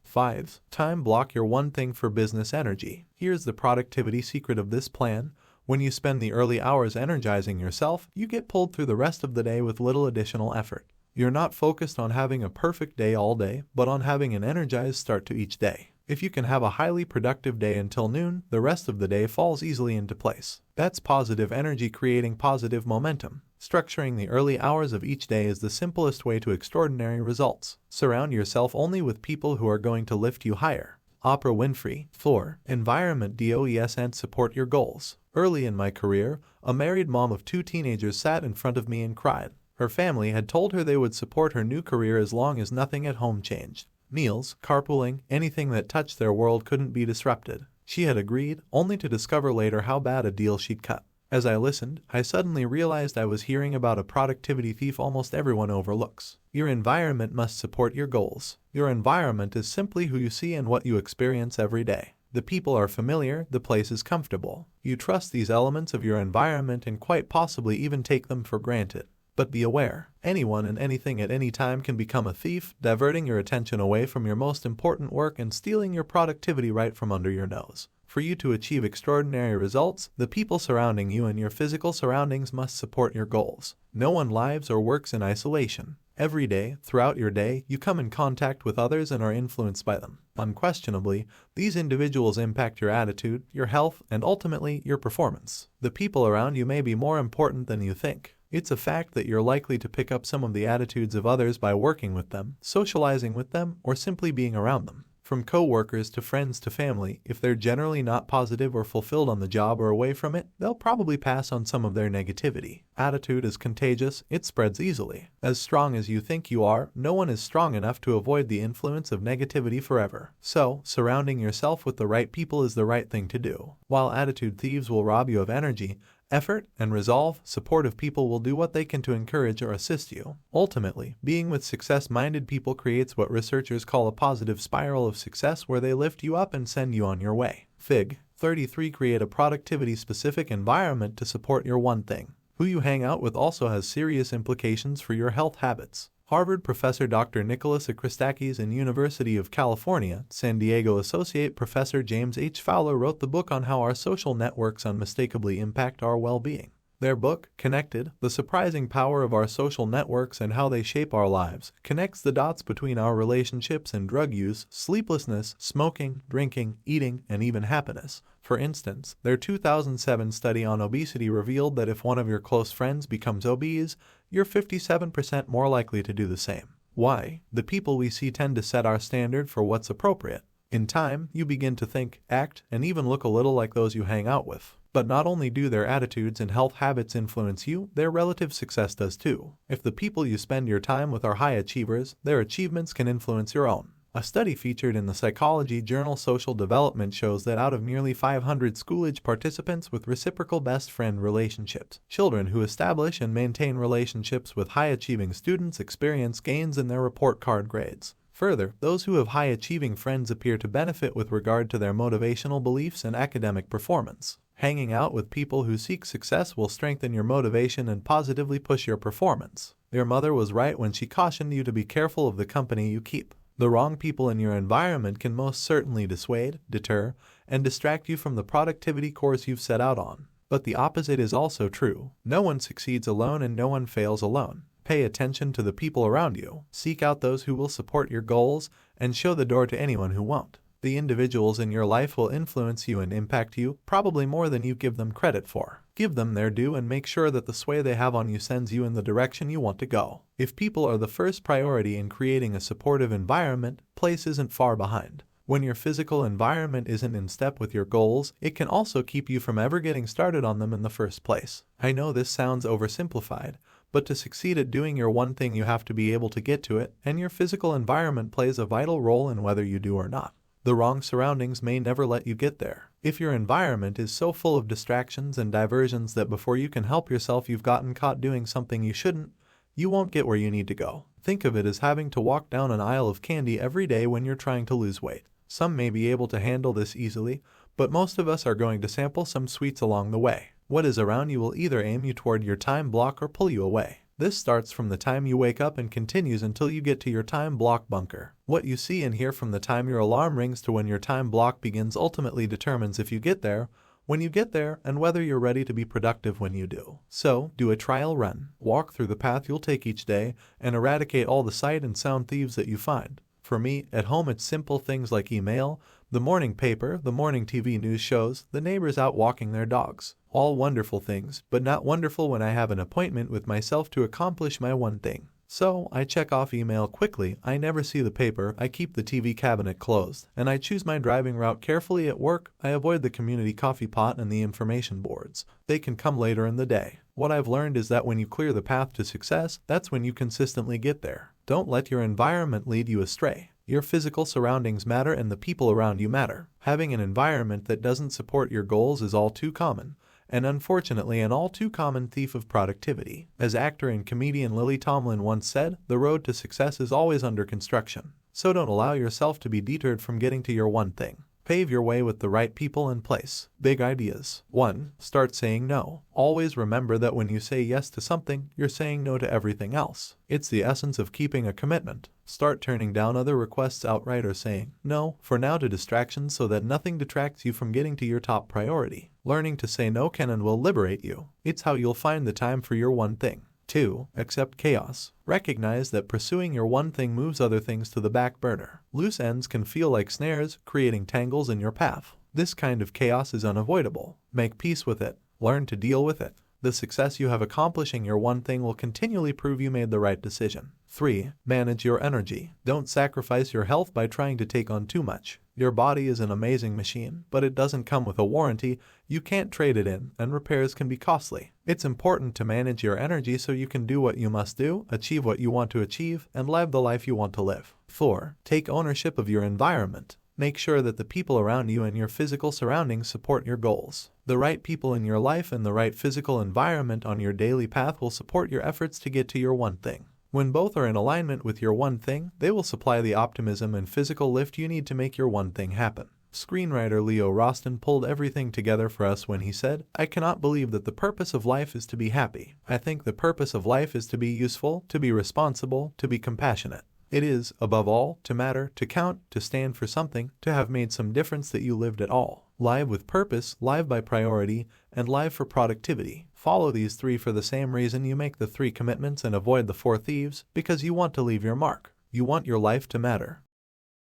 5. Time block your one thing for business energy. Here's the productivity secret of this plan. When you spend the early hours energizing yourself, you get pulled through the rest of the day with little additional effort. You're not focused on having a perfect day all day, but on having an energized start to each day. If you can have a highly productive day until noon, the rest of the day falls easily into place. That's positive energy creating positive momentum. Structuring the early hours of each day is the simplest way to extraordinary results. Surround yourself only with people who are going to lift you higher. Oprah Winfrey. 4. Environment DOES and support your goals. Early in my career, a married mom of 2 teenagers sat in front of me and cried. Her family had told her they would support her new career as long as nothing at home changed. Meals, carpooling, anything that touched their world couldn't be disrupted. She had agreed, only to discover later how bad a deal she'd cut. As I listened, I suddenly realized I was hearing about a productivity thief almost everyone overlooks. Your environment must support your goals. Your environment is simply who you see and what you experience every day. The people are familiar, the place is comfortable. You trust these elements of your environment and quite possibly even take them for granted. But be aware, anyone and anything at any time can become a thief, diverting your attention away from your most important work and stealing your productivity right from under your nose. For you to achieve extraordinary results, the people surrounding you and your physical surroundings must support your goals. No one lives or works in isolation. Every day, throughout your day, you come in contact with others and are influenced by them. Unquestionably, these individuals impact your attitude, your health, and ultimately, your performance. The people around you may be more important than you think. It's a fact that you're likely to pick up some of the attitudes of others by working with them, socializing with them, or simply being around them. From co-workers to friends to family, if they're generally not positive or fulfilled on the job or away from it, they'll probably pass on some of their negativity. Attitude is contagious, it spreads easily. As strong as you think you are, no one is strong enough to avoid the influence of negativity forever. So, surrounding yourself with the right people is the right thing to do. While attitude thieves will rob you of energy, effort, and resolve, supportive people will do what they can to encourage or assist you. Ultimately, being with success-minded people creates what researchers call a positive spiral of success where they lift you up and send you on your way. Fig. 33. Create a productivity-specific environment to support your one thing. Who you hang out with also has serious implications for your health habits. Harvard professor Dr. Nicholas Christakis and University of California, San Diego Associate Professor James H. Fowler wrote the book on how our social networks unmistakably impact our well-being. Their book, Connected: The Surprising Power of Our Social Networks and How They Shape Our Lives, connects the dots between our relationships and drug use, sleeplessness, smoking, drinking, eating, and even happiness. For instance, their 2007 study on obesity revealed that if one of your close friends becomes obese, you're 57% more likely to do the same. Why? The people we see tend to set our standard for what's appropriate. In time, you begin to think, act, and even look a little like those you hang out with. But not only do their attitudes and health habits influence you, their relative success does too. If the people you spend your time with are high achievers, their achievements can influence your own. A study featured in the psychology journal Social Development shows that out of nearly 500 school-age participants with reciprocal best friend relationships, children who establish and maintain relationships with high-achieving students experience gains in their report card grades. Further, those who have high-achieving friends appear to benefit with regard to their motivational beliefs and academic performance. Hanging out with people who seek success will strengthen your motivation and positively push your performance. Your mother was right when she cautioned you to be careful of the company you keep. The wrong people in your environment can most certainly dissuade, deter, and distract you from the productivity course you've set out on. But the opposite is also true. No one succeeds alone and no one fails alone. Pay attention to the people around you. Seek out those who will support your goals and show the door to anyone who won't. The individuals in your life will influence you and impact you probably more than you give them credit for. Give them their due and make sure that the sway they have on you sends you in the direction you want to go. If people are the first priority in creating a supportive environment, place isn't far behind. When your physical environment isn't in step with your goals, it can also keep you from ever getting started on them in the first place. I know this sounds oversimplified, but to succeed at doing your one thing you have to be able to get to it, and your physical environment plays a vital role in whether you do or not. The wrong surroundings may never let you get there. If your environment is so full of distractions and diversions that before you can help yourself you've gotten caught doing something you shouldn't, you won't get where you need to go. Think of it as having to walk down an aisle of candy every day when you're trying to lose weight. Some may be able to handle this easily, but most of us are going to sample some sweets along the way. What is around you will either aim you toward your time block or pull you away. This starts from the time you wake up and continues until you get to your time block bunker. What you see and hear from the time your alarm rings to when your time block begins ultimately determines if you get there, when you get there, and whether you're ready to be productive when you do. So, do a trial run. Walk through the path you'll take each day and eradicate all the sight and sound thieves that you find. For me, at home it's simple things like email, the morning paper, the morning TV news shows, the neighbors out walking their dogs. All wonderful things, but not wonderful when I have an appointment with myself to accomplish my one thing. So, I check off email quickly, I never see the paper, I keep the TV cabinet closed, and I choose my driving route carefully at work. I avoid the community coffee pot and the information boards. They can come later in the day. What I've learned is that when you clear the path to success, that's when you consistently get there. Don't let your environment lead you astray. Your physical surroundings matter and the people around you matter. Having an environment that doesn't support your goals is all too common, and unfortunately an all too common thief of productivity. As actor and comedian Lily Tomlin once said, the road to success is always under construction. So don't allow yourself to be deterred from getting to your one thing. Pave your way with the right people and place. Big ideas. 1. Start saying no. Always remember that when you say yes to something, you're saying no to everything else. It's the essence of keeping a commitment. Start turning down other requests outright or saying no for now to distractions so that nothing detracts you from getting to your top priority. Learning to say no can and will liberate you. It's how you'll find the time for your one thing. 2. Accept chaos. Recognize that pursuing your one thing moves other things to the back burner. Loose ends can feel like snares, creating tangles in your path. This kind of chaos is unavoidable. Make peace with it. Learn to deal with it. The success you have accomplishing your one thing will continually prove you made the right decision. 3. Manage your energy. Don't sacrifice your health by trying to take on too much. Your body is an amazing machine, but it doesn't come with a warranty. You can't trade it in, and repairs can be costly. It's important to manage your energy so you can do what you must do, achieve what you want to achieve, and live the life you want to live. 4. Take ownership of your environment. Make sure that the people around you and your physical surroundings support your goals. The right people in your life and the right physical environment on your daily path will support your efforts to get to your one thing. When both are in alignment with your one thing, they will supply the optimism and physical lift you need to make your one thing happen. Screenwriter Leo Roston pulled everything together for us when he said, "I cannot believe that the purpose of life is to be happy. I think the purpose of life is to be useful, to be responsible, to be compassionate. It is, above all, to matter, to count, to stand for something, to have made some difference that you lived at all. Live with purpose, live by priority, and live for productivity. Follow these 3 for the same reason you make the 3 commitments and avoid the 4 thieves, because you want to leave your mark. You want your life to matter.